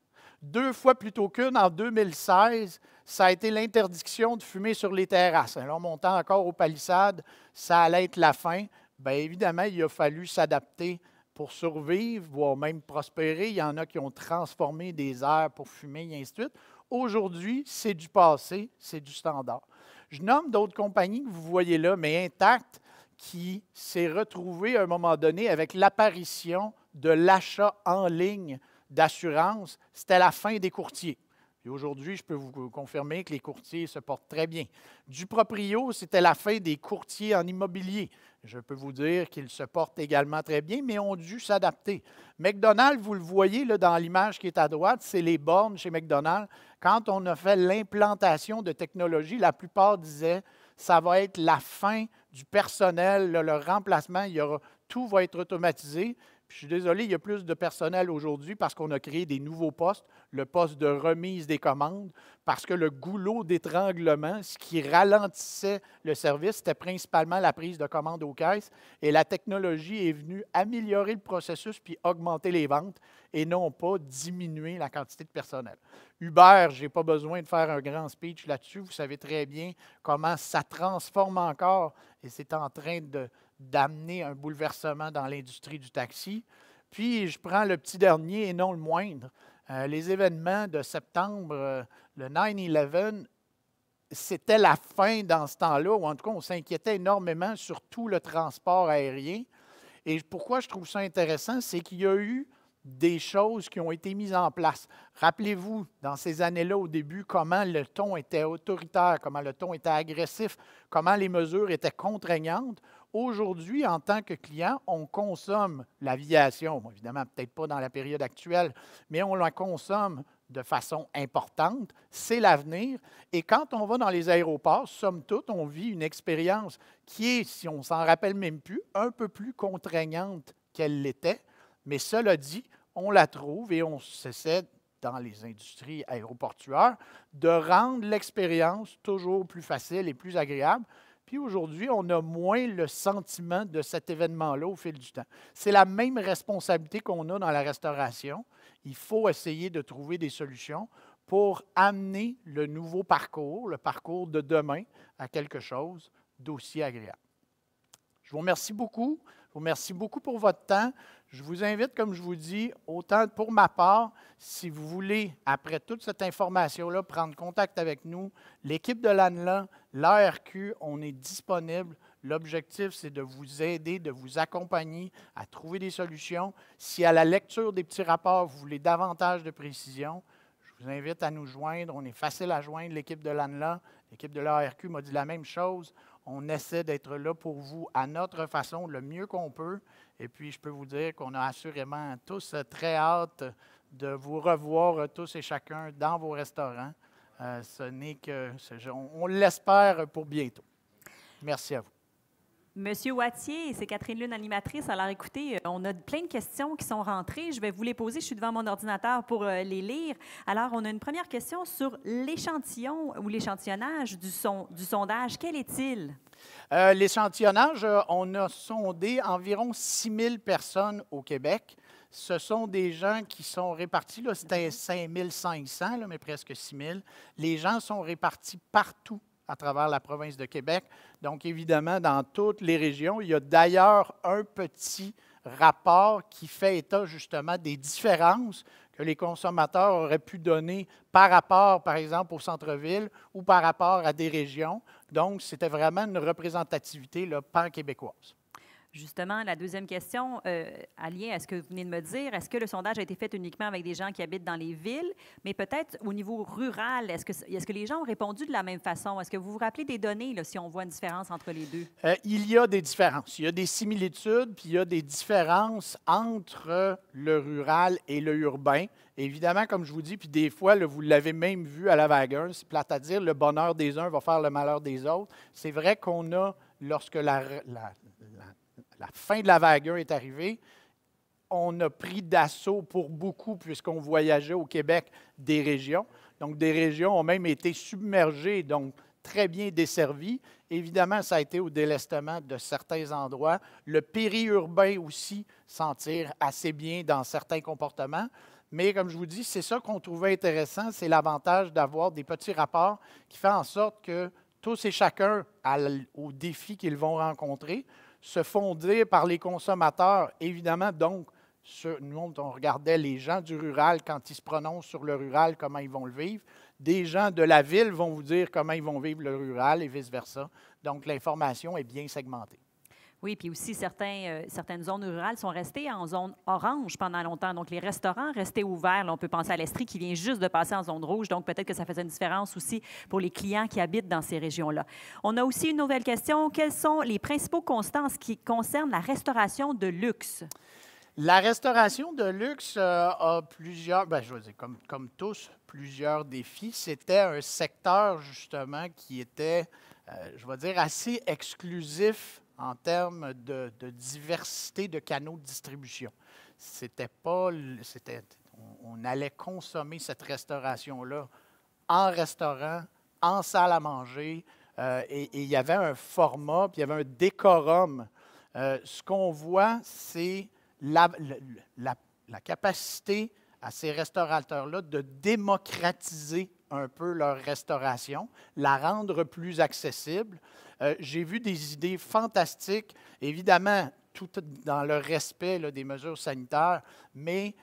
2 fois plutôt qu'une, en 2016, ça a été l'interdiction de fumer sur les terrasses. Alors, montant encore aux palissades, ça allait être la fin. Bien évidemment, il a fallu s'adapter pour survivre, voire même prospérer. Il y en a qui ont transformé des aires pour fumer, et ainsi de suite. Aujourd'hui, c'est du passé, c'est du standard. Je nomme d'autres compagnies que vous voyez là, mais Intact, qui s'est retrouvé à un moment donné avec l'apparition de l'achat en ligne d'assurance. C'était la fin des courtiers. Et aujourd'hui, je peux vous confirmer que les courtiers se portent très bien. Du proprio, c'était la fin des courtiers en immobilier. Je peux vous dire qu'ils se portent également très bien, mais ont dû s'adapter. McDonald's, vous le voyez là, dans l'image qui est à droite, c'est les bornes chez McDonald's. Quand on a fait l'implantation de technologie, la plupart disaient ça va être la fin du personnel, le remplacement, tout va être automatisé. Puis, je suis désolé, il y a plus de personnel aujourd'hui parce qu'on a créé des nouveaux postes, le poste de remise des commandes, parce que le goulot d'étranglement, ce qui ralentissait le service, c'était principalement la prise de commande aux caisses. Et la technologie est venue améliorer le processus puis augmenter les ventes et non pas diminuer la quantité de personnel. Uber, je n'ai pas besoin de faire un grand speech là-dessus. Vous savez très bien comment ça transforme encore et c'est en train d'amener un bouleversement dans l'industrie du taxi. Puis, je prends le petit dernier et non le moindre. Les événements de septembre, le 9/11, c'était la fin dans ce temps-là, ou en tout cas, on s'inquiétait énormément sur tout le transport aérien. Et pourquoi je trouve ça intéressant, c'est qu'il y a eu des choses qui ont été mises en place. Rappelez-vous, dans ces années-là, au début, comment le ton était autoritaire, comment le ton était agressif, comment les mesures étaient contraignantes. Aujourd'hui, en tant que client, on consomme l'aviation. Bon, évidemment, peut-être pas dans la période actuelle, mais on la consomme de façon importante. C'est l'avenir. Et quand on va dans les aéroports, somme toute, on vit une expérience qui est, si on ne s'en rappelle même plus, un peu plus contraignante qu'elle l'était. Mais cela dit, on la trouve et on s'essaie, dans les industries aéroportuaires, de rendre l'expérience toujours plus facile et plus agréable. Puis aujourd'hui, on a moins le sentiment de cet événement-là au fil du temps. C'est la même responsabilité qu'on a dans la restauration. Il faut essayer de trouver des solutions pour amener le nouveau parcours, le parcours de demain, à quelque chose d'aussi agréable. Je vous remercie beaucoup. Je vous remercie beaucoup pour votre temps. Je vous invite, comme je vous dis, autant pour ma part, si vous voulez, après toute cette information-là, prendre contact avec nous, l'équipe de l'ANLA, l'ARQ, on est disponible. L'objectif, c'est de vous aider, de vous accompagner à trouver des solutions. Si à la lecture des petits rapports, vous voulez davantage de précision, je vous invite à nous joindre. On est facile à joindre, l'équipe de l'ANLA. L'équipe de l'ARQ m'a dit la même chose. On essaie d'être là pour vous à notre façon, le mieux qu'on peut. Et puis, je peux vous dire qu'on a assurément tous très hâte de vous revoir tous et chacun dans vos restaurants. On l'espère pour bientôt. Merci à vous. Monsieur Wattier, c'est Catherine Lune, animatrice. Alors, écoutez, on a plein de questions qui sont rentrées. Je vais vous les poser. Je suis devant mon ordinateur pour les lire. Alors, on a une première question sur l'échantillon ou l'échantillonnage du sondage. Quel est-il? L'échantillonnage, on a sondé environ 6 000 personnes au Québec. Ce sont des gens qui sont répartis, là, c'était 5 500, là, mais presque 6 000. Les gens sont répartis partout à travers la province de Québec. Donc, évidemment, dans toutes les régions. Il y a d'ailleurs un petit rapport qui fait état justement des différences que les consommateurs auraient pu donner par rapport, par exemple, au centre-ville ou par rapport à des régions. Donc, c'était vraiment une représentativité là, pan-québécoise. Justement, la deuxième question, en lien à ce que vous venez de me dire, est-ce que le sondage a été fait uniquement avec des gens qui habitent dans les villes, mais peut-être au niveau rural, est-ce que les gens ont répondu de la même façon? Est-ce que vous vous rappelez des données, là, si on voit une différence entre les deux? Il y a des différences. Il y a des similitudes, puis il y a des différences entre le rural et le urbain. Évidemment, comme je vous dis, puis des fois, là, vous l'avez même vu à la vagueuse, c'est plate à dire, le bonheur des uns va faire le malheur des autres. C'est vrai qu'on a, lorsque la fin de la vague 1 est arrivée, on a pris d'assaut pour beaucoup, puisqu'on voyageait au Québec, des régions. Donc, des régions ont même été submergées, donc très bien desservies. Évidemment, ça a été au délestement de certains endroits. Le périurbain aussi s'en tire assez bien dans certains comportements. Mais comme je vous dis, c'est ça qu'on trouvait intéressant, c'est l'avantage d'avoir des petits rapports qui font en sorte que tous et chacun, aux défis qu'ils vont rencontrer, se font dire par les consommateurs. Évidemment, donc, nous, on regardait les gens du rural, quand ils se prononcent sur le rural, comment ils vont le vivre. Des gens de la ville vont vous dire comment ils vont vivre le rural et vice-versa. Donc, l'information est bien segmentée. Oui, puis aussi, certaines zones rurales sont restées en zone orange pendant longtemps. Donc, les restaurants restaient ouverts. Là, on peut penser à l'Estrie qui vient juste de passer en zone rouge. Donc, peut-être que ça faisait une différence aussi pour les clients qui habitent dans ces régions-là. On a aussi une nouvelle question. Quels sont les principaux constants en ce qui concerne la restauration de luxe? La restauration de luxe a plusieurs, je veux dire, comme tous, plusieurs défis. C'était un secteur, justement, qui était, je vais dire, assez exclusif en termes de diversité de canaux de distribution. On allait consommer cette restauration-là en restaurant, en salle à manger, et il y avait un format, puis il y avait un décorum. Ce qu'on voit, c'est la capacité à ces restaurateurs-là de démocratiser un peu leur restauration, la rendre plus accessible. J'ai vu des idées fantastiques, évidemment, tout dans le respect là, des mesures sanitaires, mais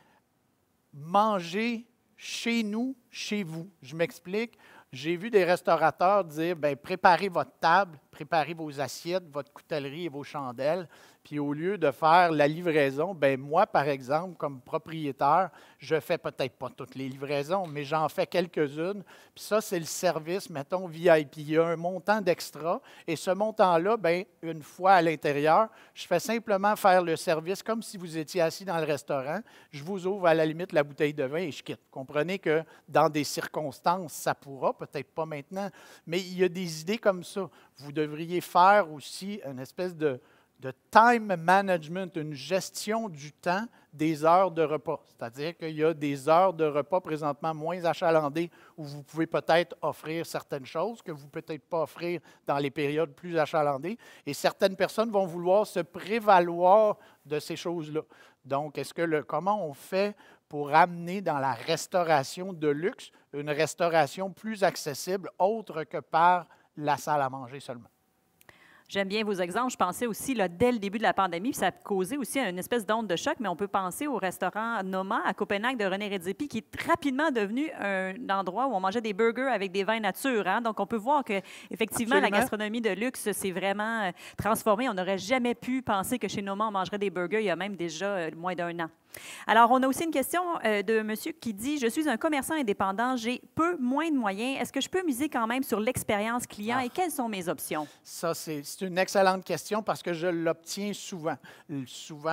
manger chez nous, chez vous. Je m'explique. J'ai vu des restaurateurs dire, préparez votre table, préparez vos assiettes, votre coutellerie et vos chandelles. Puis au lieu de faire la livraison, moi, par exemple, comme propriétaire, je ne fais peut-être pas toutes les livraisons, mais j'en fais quelques-unes. Puis ça, c'est le service, mettons, VIP. Il y a un montant d'extra. Et ce montant-là, une fois à l'intérieur, je fais simplement faire le service comme si vous étiez assis dans le restaurant. Je vous ouvre à la limite la bouteille de vin et je quitte. Comprenez que dans des circonstances, ça pourra, peut-être pas maintenant, mais il y a des idées comme ça. Vous devriez faire aussi une espèce de de time management, une gestion du temps des heures de repas. C'est-à-dire qu'il y a des heures de repas présentement moins achalandées où vous pouvez peut-être offrir certaines choses que vous ne pouvez peut-être pas offrir dans les périodes plus achalandées. Et certaines personnes vont vouloir se prévaloir de ces choses-là. Donc, comment on fait pour amener dans la restauration de luxe une restauration plus accessible, autre que par la salle à manger seulement? J'aime bien vos exemples. Je pensais aussi, là, dès le début de la pandémie, puis ça a causé aussi une espèce d'onde de choc, mais on peut penser au restaurant Noma à Copenhague de René Redzepi, qui est rapidement devenu un endroit où on mangeait des burgers avec des vins nature. Hein? Donc, on peut voir que effectivement, la gastronomie de luxe s'est vraiment transformée. On n'aurait jamais pu penser que chez Noma, on mangerait des burgers il y a même déjà moins d'un an. Alors, on a aussi une question de monsieur qui dit « Je suis un commerçant indépendant, j'ai moins de moyens. Est-ce que je peux miser quand même sur l'expérience client et quelles sont mes options? » Ça, c'est une excellente question parce que je l'obtiens souvent.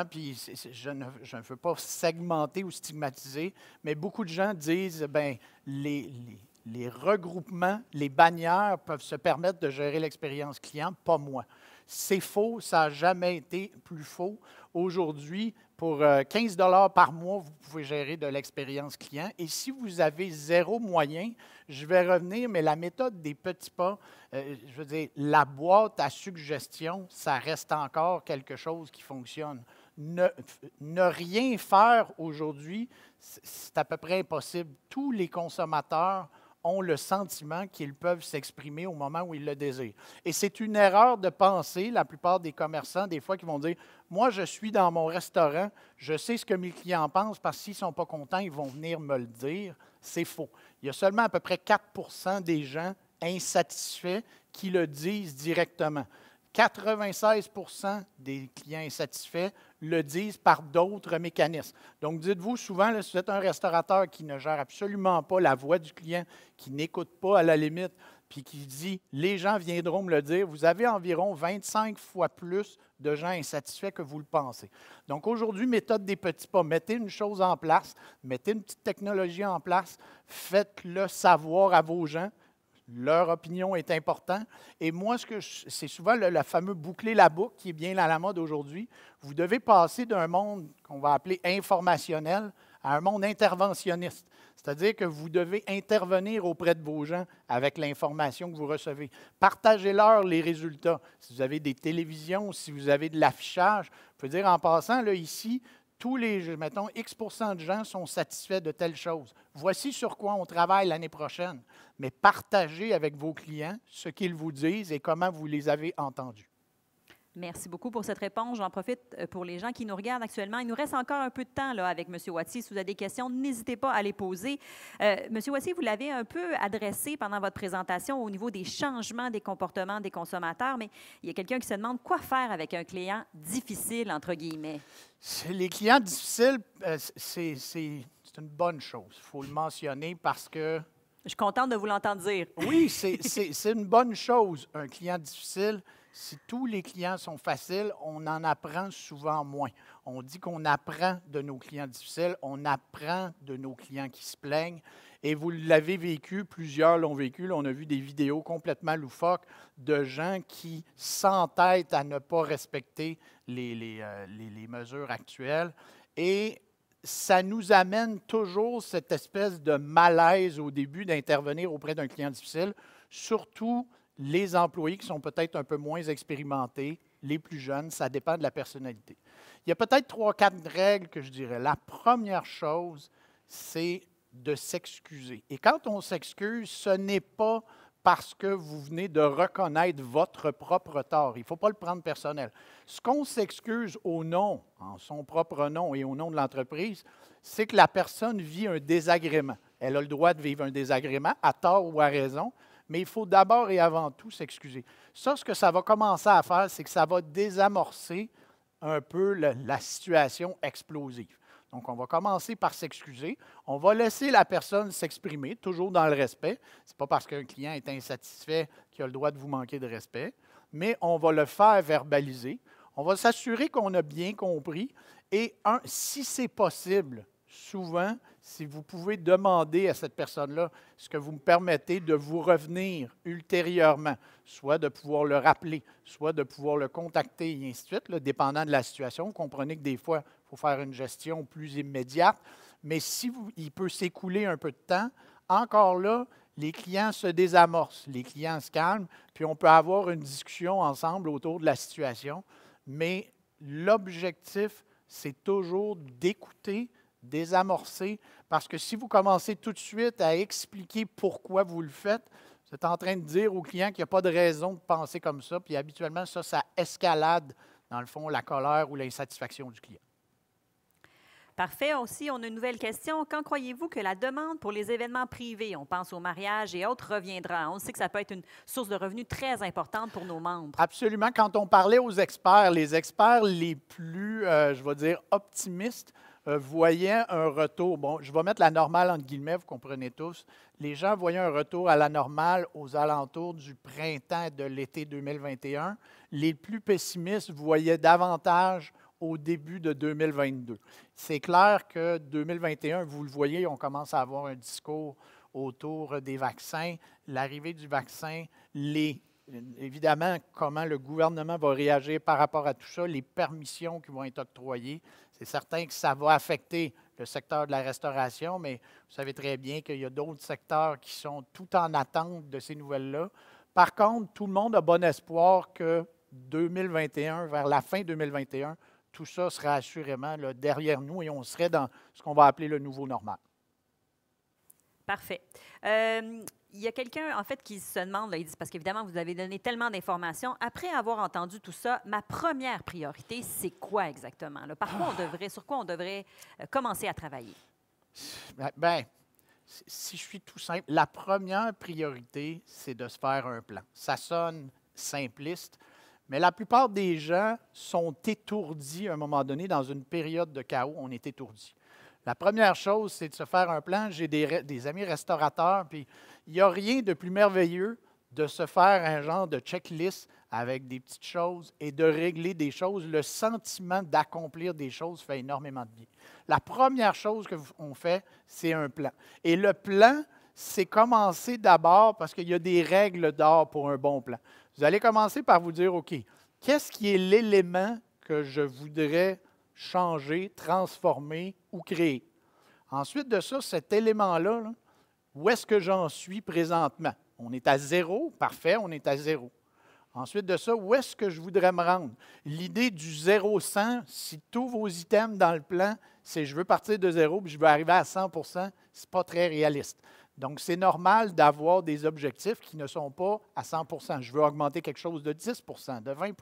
Puis je ne veux pas segmenter ou stigmatiser, mais beaucoup de gens disent « Bien, les regroupements, les bannières peuvent se permettre de gérer l'expérience client, pas moi. » C'est faux, ça n'a jamais été plus faux. Aujourd'hui, pour 15 $ par mois, vous pouvez gérer de l'expérience client. Et si vous avez 0 moyen, je vais revenir, mais la méthode des petits pas, je veux dire, la boîte à suggestions, ça reste encore quelque chose qui fonctionne. Ne rien faire aujourd'hui, c'est à peu près impossible. Tous les consommateurs ont le sentiment qu'ils peuvent s'exprimer au moment où ils le désirent. Et c'est une erreur de penser, la plupart des commerçants, des fois, qui vont dire « Moi, je suis dans mon restaurant, je sais ce que mes clients pensent, parce que s'ils ne sont pas contents, ils vont venir me le dire. » C'est faux. Il y a seulement à peu près 4 % des gens insatisfaits qui le disent directement. 96 % des clients insatisfaits le disent par d'autres mécanismes. Donc, dites-vous souvent, là, si vous êtes un restaurateur qui ne gère absolument pas la voix du client, qui n'écoute pas à la limite, puis qui dit « les gens viendront me le dire », vous avez environ 25 fois plus de gens insatisfaits que vous le pensez. Donc, aujourd'hui, méthode des petits pas. Mettez une chose en place, mettez une petite technologie en place, faites-le savoir à vos gens. Leur opinion est importante. Et moi, c'est souvent le fameux boucler la boucle qui est bien à la mode aujourd'hui. Vous devez passer d'un monde qu'on va appeler informationnel à un monde interventionniste. C'est-à-dire que vous devez intervenir auprès de vos gens avec l'information que vous recevez. Partagez-leur les résultats. Si vous avez des télévisions, si vous avez de l'affichage, je peux dire en passant, là, ici, mettons, X % de gens sont satisfaits de telle chose. Voici sur quoi on travaille l'année prochaine. Mais partagez avec vos clients ce qu'ils vous disent et comment vous les avez entendus. Merci beaucoup pour cette réponse. J'en profite pour les gens qui nous regardent actuellement. Il nous reste encore un peu de temps là, avec M. Wattier. Si vous avez des questions, n'hésitez pas à les poser. M. Wattier, vous l'avez un peu adressé pendant votre présentation au niveau des changements des comportements des consommateurs, mais il y a quelqu'un qui se demande quoi faire avec un client difficile, entre guillemets. Les clients difficiles, c'est une bonne chose. Il faut le mentionner parce que... Je suis contente de vous l'entendre dire. Oui, c'est une bonne chose, un client difficile. Si tous les clients sont faciles, on en apprend souvent moins. On dit qu'on apprend de nos clients difficiles, on apprend de nos clients qui se plaignent. Et vous l'avez vécu, plusieurs l'ont vécu. Là, on a vu des vidéos complètement loufoques de gens qui s'entêtent à ne pas respecter les mesures actuelles. Et ça nous amène toujours cette espèce de malaise au début d'intervenir auprès d'un client difficile, surtout les employés qui sont peut-être un peu moins expérimentés, les plus jeunes, ça dépend de la personnalité. Il y a peut-être 3-4 règles que je dirais. La première chose, c'est de s'excuser. Et quand on s'excuse, ce n'est pas parce que vous venez de reconnaître votre propre tort. Il ne faut pas le prendre personnel. Ce qu'on s'excuse au nom, en son propre nom et au nom de l'entreprise, c'est que la personne vit un désagrément. Elle a le droit de vivre un désagrément, à tort ou à raison, mais il faut d'abord et avant tout s'excuser. Ça, ce que ça va commencer à faire, c'est que ça va désamorcer un peu la situation explosive. Donc, on va commencer par s'excuser. On va laisser la personne s'exprimer, toujours dans le respect. Ce n'est pas parce qu'un client est insatisfait qu'il a le droit de vous manquer de respect, mais on va le faire verbaliser. On va s'assurer qu'on a bien compris. Et si c'est possible, souvent, si vous pouvez demander à cette personne-là, est-ce que vous me permettez de vous revenir ultérieurement, soit de pouvoir le rappeler, soit de pouvoir le contacter, et ainsi de suite, là, dépendant de la situation. Vous comprenez que des fois, il faut faire une gestion plus immédiate, mais si il peut s'écouler un peu de temps, encore là, les clients se désamorcent, les clients se calment, puis on peut avoir une discussion ensemble autour de la situation, mais l'objectif, c'est toujours d'écouter, désamorcer, parce que si vous commencez tout de suite à expliquer pourquoi vous le faites, vous êtes en train de dire au client qu'il n'y a pas de raison de penser comme ça, puis habituellement, ça escalade, dans le fond, la colère ou l'insatisfaction du client. Parfait. Aussi, on a une nouvelle question. Quand croyez-vous que la demande pour les événements privés, on pense au mariage et autres, reviendra? On sait que ça peut être une source de revenus très importante pour nos membres. Absolument. Quand on parlait aux experts, les experts les plus, je vais dire, optimistes, voyaient un retour. Bon, je vais mettre la normale entre guillemets, vous comprenez tous. Les gens voyaient un retour à la normale aux alentours du printemps de l'été 2021. Les plus pessimistes voyaient davantage au début de 2022. C'est clair que 2021, vous le voyez, on commence à avoir un discours autour des vaccins, l'arrivée du vaccin, évidemment, comment le gouvernement va réagir par rapport à tout ça, les permissions qui vont être octroyées. C'est certain que ça va affecter le secteur de la restauration, mais vous savez très bien qu'il y a d'autres secteurs qui sont tout en attente de ces nouvelles-là. Par contre, tout le monde a bon espoir que 2021, vers la fin 2021, tout ça sera assurément là, derrière nous et on serait dans ce qu'on va appeler le nouveau normal. Parfait. Il y a quelqu'un, en fait, qui se demande, là, il dit, parce qu'évidemment, vous avez donné tellement d'informations. Après avoir entendu tout ça, ma première priorité, c'est quoi exactement? Là? Sur quoi on devrait commencer à travailler? Bien, si je suis tout simple, la première priorité, c'est de se faire un plan. Ça sonne simpliste, mais la plupart des gens sont étourdis à un moment donné. Dans une période de chaos, on est étourdis. La première chose, c'est de se faire un plan. J'ai des amis restaurateurs, puis il n'y a rien de plus merveilleux de se faire un genre de checklist avec des petites choses et de régler des choses. Le sentiment d'accomplir des choses fait énormément de bien. La première chose qu'on fait, c'est un plan. Et le plan, c'est commencer d'abord, parce qu'il y a des règles d'or pour un bon plan. Vous allez commencer par vous dire, OK, qu'est-ce qui est l'élément que je voudrais changer, transformer ou créer? Ensuite de ça, cet élément-là, là, où est-ce que j'en suis présentement? On est à 0, parfait, on est à 0. Ensuite de ça, où est-ce que je voudrais me rendre? L'idée du 0-100, si tous vos items dans le plan, c'est je veux partir de 0 puis je veux arriver à 100 ce n'est pas très réaliste. Donc, c'est normal d'avoir des objectifs qui ne sont pas à 100 Je veux augmenter quelque chose de 10 de 20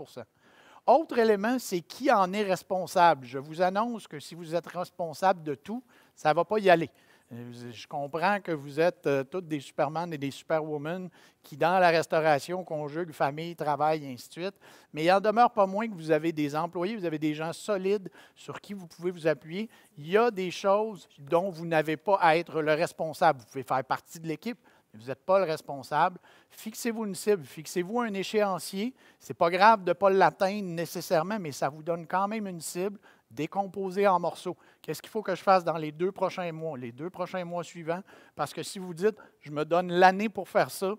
Autre élément, c'est qui en est responsable. Je vous annonce que si vous êtes responsable de tout, ça ne va pas y aller. Je comprends que vous êtes tous des superman et des superwomen qui, dans la restauration, conjuguent famille, travail, et ainsi de suite. Mais il n'en demeure pas moins que vous avez des employés, vous avez des gens solides sur qui vous pouvez vous appuyer. Il y a des choses dont vous n'avez pas à être le responsable. Vous pouvez faire partie de l'équipe, mais vous n'êtes pas le responsable. Fixez-vous une cible, fixez-vous un échéancier. Ce n'est pas grave de ne pas l'atteindre nécessairement, mais ça vous donne quand même une cible. Décomposer en morceaux. Qu'est-ce qu'il faut que je fasse dans les 2 prochains mois, les 2 prochains mois suivants? Parce que si vous dites, je me donne l'année pour faire ça,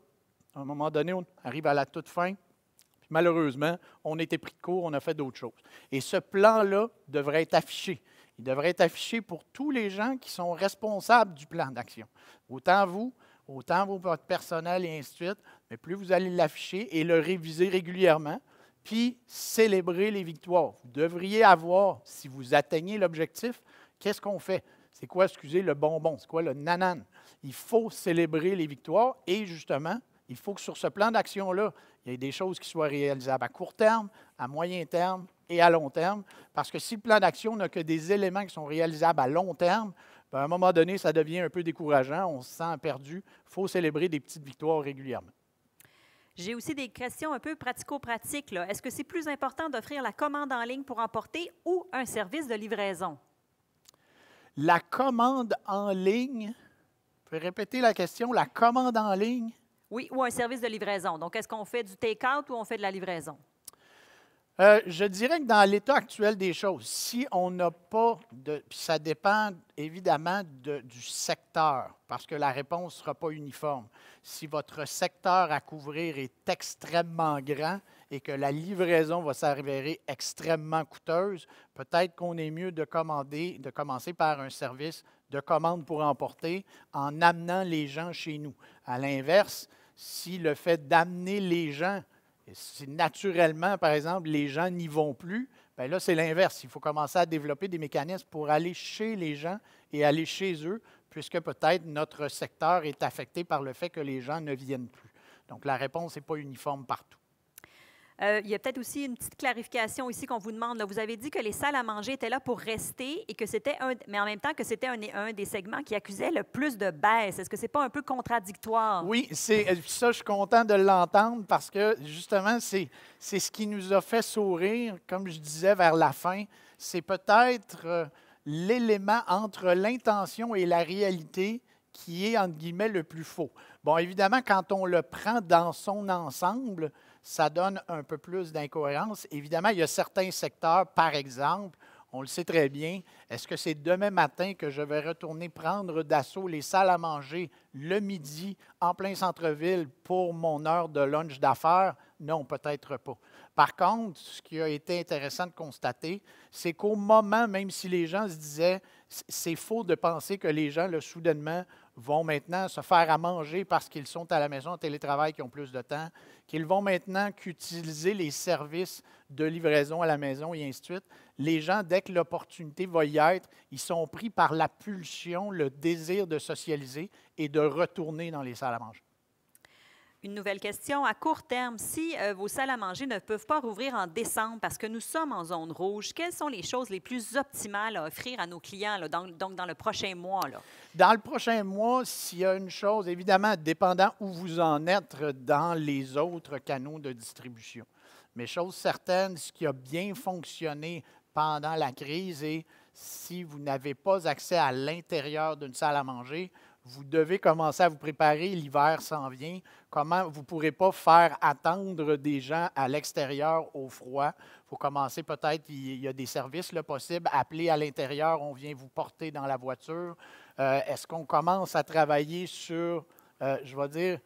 à un moment donné, on arrive à la toute fin, puis malheureusement, on était pris de court, on a fait d'autres choses. Et ce plan-là devrait être affiché. Il devrait être affiché pour tous les gens qui sont responsables du plan d'action. Autant vous, autant votre personnel et ainsi de suite, mais plus vous allez l'afficher et le réviser régulièrement, puis célébrer les victoires. Vous devriez avoir, si vous atteignez l'objectif, qu'est-ce qu'on fait? C'est quoi, excusez, le bonbon? C'est quoi le nanan? Il faut célébrer les victoires et justement, il faut que sur ce plan d'action-là, il y ait des choses qui soient réalisables à court terme, à moyen terme et à long terme. Parce que si le plan d'action n'a que des éléments qui sont réalisables à long terme, bien, à un moment donné, ça devient un peu décourageant, on se sent perdu. Il faut célébrer des petites victoires régulièrement. J'ai aussi des questions un peu pratico-pratiques. Est-ce que c'est plus important d'offrir la commande en ligne pour emporter ou un service de livraison? La commande en ligne, vous pouvez répéter la question, la commande en ligne? Oui, ou un service de livraison. Donc, est-ce qu'on fait du take-out ou on fait de la livraison? Je dirais que dans l'état actuel des choses, si on n'a pas de... Puis ça dépend évidemment du secteur, parce que la réponse ne sera pas uniforme. Si votre secteur à couvrir est extrêmement grand et que la livraison va s'avérer extrêmement coûteuse, peut-être qu'on est mieux de commencer par un service de commande pour emporter en amenant les gens chez nous. À l'inverse, si le fait d'amener les gens, si naturellement, par exemple, les gens n'y vont plus, bien là, c'est l'inverse. Il faut commencer à développer des mécanismes pour aller chez les gens et aller chez eux, puisque peut-être notre secteur est affecté par le fait que les gens ne viennent plus. Donc, la réponse n'est pas uniforme partout. Il y a peut-être aussi une petite clarification ici qu'on vous demande. Là. Vous avez dit que les salles à manger étaient là pour rester et que c'était mais en même temps que c'était un des segments qui accusait le plus de baisse. Est-ce que ce n'est pas un peu contradictoire? Oui, ça, je suis content de l'entendre parce que justement, c'est ce qui nous a fait sourire, comme je disais vers la fin. C'est peut-être l'élément entre l'intention et la réalité qui est, entre guillemets, le plus faux. Bon, évidemment, quand on le prend dans son ensemble, ça donne un peu plus d'incohérence. Évidemment, il y a certains secteurs, par exemple, on le sait très bien, est-ce que c'est demain matin que je vais retourner prendre d'assaut les salles à manger le midi en plein centre-ville pour mon heure de lunch d'affaires? Non, peut-être pas. Par contre, ce qui a été intéressant de constater, c'est qu'au moment, même si les gens se disaient, c'est faux de penser que les gens, là, soudainement, vont maintenant se faire à manger parce qu'ils sont à la maison en télétravail, qui ont plus de temps, qu'ils vont maintenant qu'utiliser les services de livraison à la maison et ainsi de suite. Les gens, dès que l'opportunité va y être, ils sont pris par la pulsion, le désir de socialiser et de retourner dans les salles à manger. Une nouvelle question. À court terme, si vos salles à manger ne peuvent pas rouvrir en décembre parce que nous sommes en zone rouge, quelles sont les choses les plus optimales à offrir à nos clients, là, donc dans le prochain mois? Là? Dans le prochain mois, s'il y a une chose, évidemment, dépendant où vous en êtes dans les autres canaux de distribution. Mais chose certaine, ce qui a bien fonctionné pendant la crise est si vous n'avez pas accès à l'intérieur d'une salle à manger, vous devez commencer à vous préparer, l'hiver s'en vient. Comment vous ne pourrez pas faire attendre des gens à l'extérieur au froid. Il faut commencer peut-être, il y a des services là, possibles, appeler à l'intérieur, on vient vous porter dans la voiture. Est-ce qu'on commence à travailler sur, je vais dire,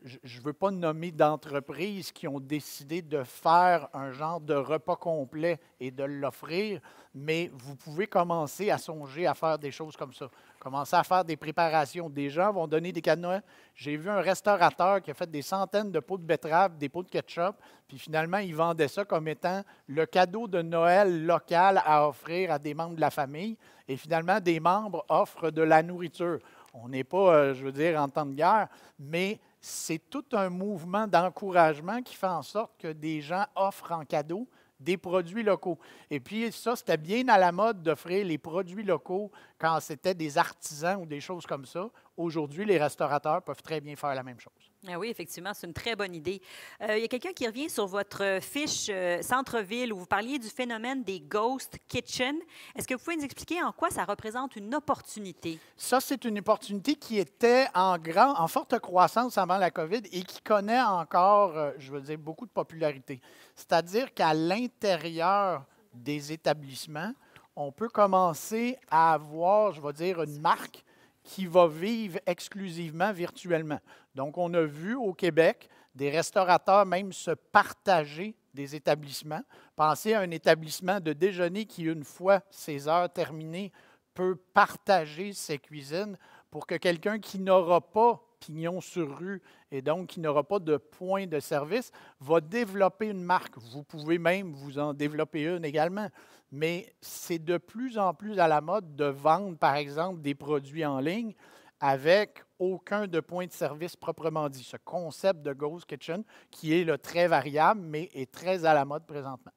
je ne veux pas nommer d'entreprises qui ont décidé de faire un genre de repas complet et de l'offrir, mais vous pouvez commencer à songer à faire des choses comme ça. Commencer à faire des préparations. Des gens vont donner des cadeaux. J'ai vu un restaurateur qui a fait des centaines de pots de betterave, des pots de ketchup, puis finalement, il vendait ça comme étant le cadeau de Noël local à offrir à des membres de la famille. Et finalement, des membres offrent de la nourriture. On n'est pas, je veux dire, en temps de guerre, mais c'est tout un mouvement d'encouragement qui fait en sorte que des gens offrent en cadeau des produits locaux. Et puis ça, c'était bien à la mode d'offrir les produits locaux quand c'était des artisans ou des choses comme ça. Aujourd'hui, les restaurateurs peuvent très bien faire la même chose. Ah oui, effectivement, c'est une très bonne idée. Il y a quelqu'un qui revient sur votre fiche centre-ville où vous parliez du phénomène des ghost kitchen. Est-ce que vous pouvez nous expliquer en quoi ça représente une opportunité? Ça, c'est une opportunité qui était en forte croissance avant la COVID et qui connaît encore, je veux dire, beaucoup de popularité. C'est-à-dire qu'à l'intérieur des établissements, on peut commencer à avoir, je vais dire, une marque qui va vivre exclusivement virtuellement. Donc, on a vu au Québec des restaurateurs même se partager des établissements. Pensez à un établissement de déjeuner qui, une fois ses heures terminées, peut partager ses cuisines pour que quelqu'un qui n'aura pas pignon sur rue et donc qui n'aura pas de point de service va développer une marque. Vous pouvez même vous en développer une également. Mais c'est de plus en plus à la mode de vendre, par exemple, des produits en ligne avec aucun de point de service proprement dit. Ce concept de Ghost Kitchen qui est très variable, mais est très à la mode présentement.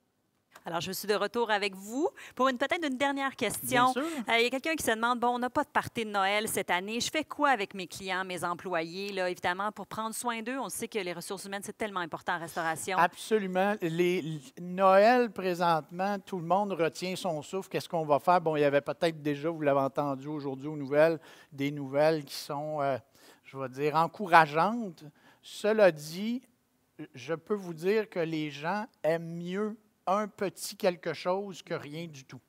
Alors, je suis de retour avec vous pour peut-être une dernière question. Bien sûr. Il y a quelqu'un qui se demande, bon, on n'a pas de party de Noël cette année. Je fais quoi avec mes clients, mes employés, là, évidemment, pour prendre soin d'eux? On sait que les ressources humaines, c'est tellement important en restauration. Absolument. Noël, présentement, tout le monde retient son souffle. Qu'est-ce qu'on va faire? Bon, il y avait peut-être déjà, vous l'avez entendu aujourd'hui aux nouvelles, des nouvelles qui sont, je vais dire, encourageantes. Cela dit, je peux vous dire que les gens aiment mieux un petit quelque chose que rien du tout.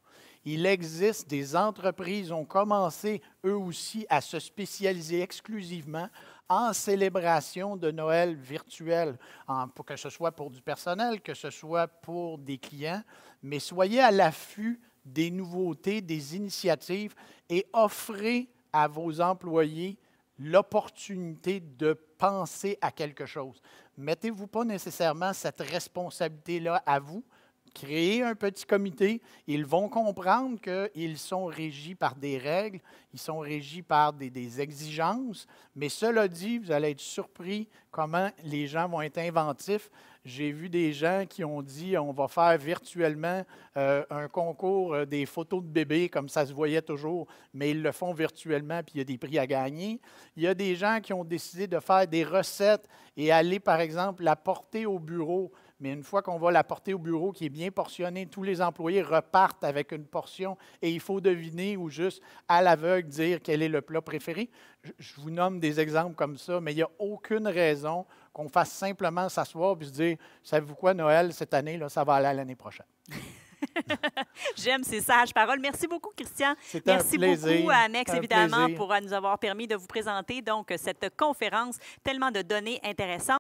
Il existe des entreprises qui ont commencé, eux aussi, à se spécialiser exclusivement en célébration de Noël virtuel, que ce soit pour du personnel, que ce soit pour des clients. Mais soyez à l'affût des nouveautés, des initiatives et offrez à vos employés l'opportunité de penser à quelque chose. Mettez-vous pas nécessairement cette responsabilité-là à vous. Créez un petit comité. Ils vont comprendre qu'ils sont régis par des règles, ils sont régis par des exigences. Mais cela dit, vous allez être surpris comment les gens vont être inventifs. J'ai vu des gens qui ont dit on va faire virtuellement un concours des photos de bébés, comme ça se voyait toujours, mais ils le font virtuellement, puis il y a des prix à gagner. Il y a des gens qui ont décidé de faire des recettes et aller, par exemple, la porter au bureau. Mais une fois qu'on va la porter au bureau, qui est bien portionnée, tous les employés repartent avec une portion et il faut deviner ou juste à l'aveugle dire quel est le plat préféré. Je vous nomme des exemples comme ça, mais il n'y a aucune raison qu'on fasse simplement s'asseoir et se dire, savez-vous quoi, Noël, cette année, là, ça va aller à l'année prochaine. J'aime ces sages paroles. Merci beaucoup, Christian. C'était un Merci plaisir. beaucoup à Annex, Un évidemment, plaisir. pour nous avoir permis de vous présenter donc cette conférence, tellement de données intéressantes.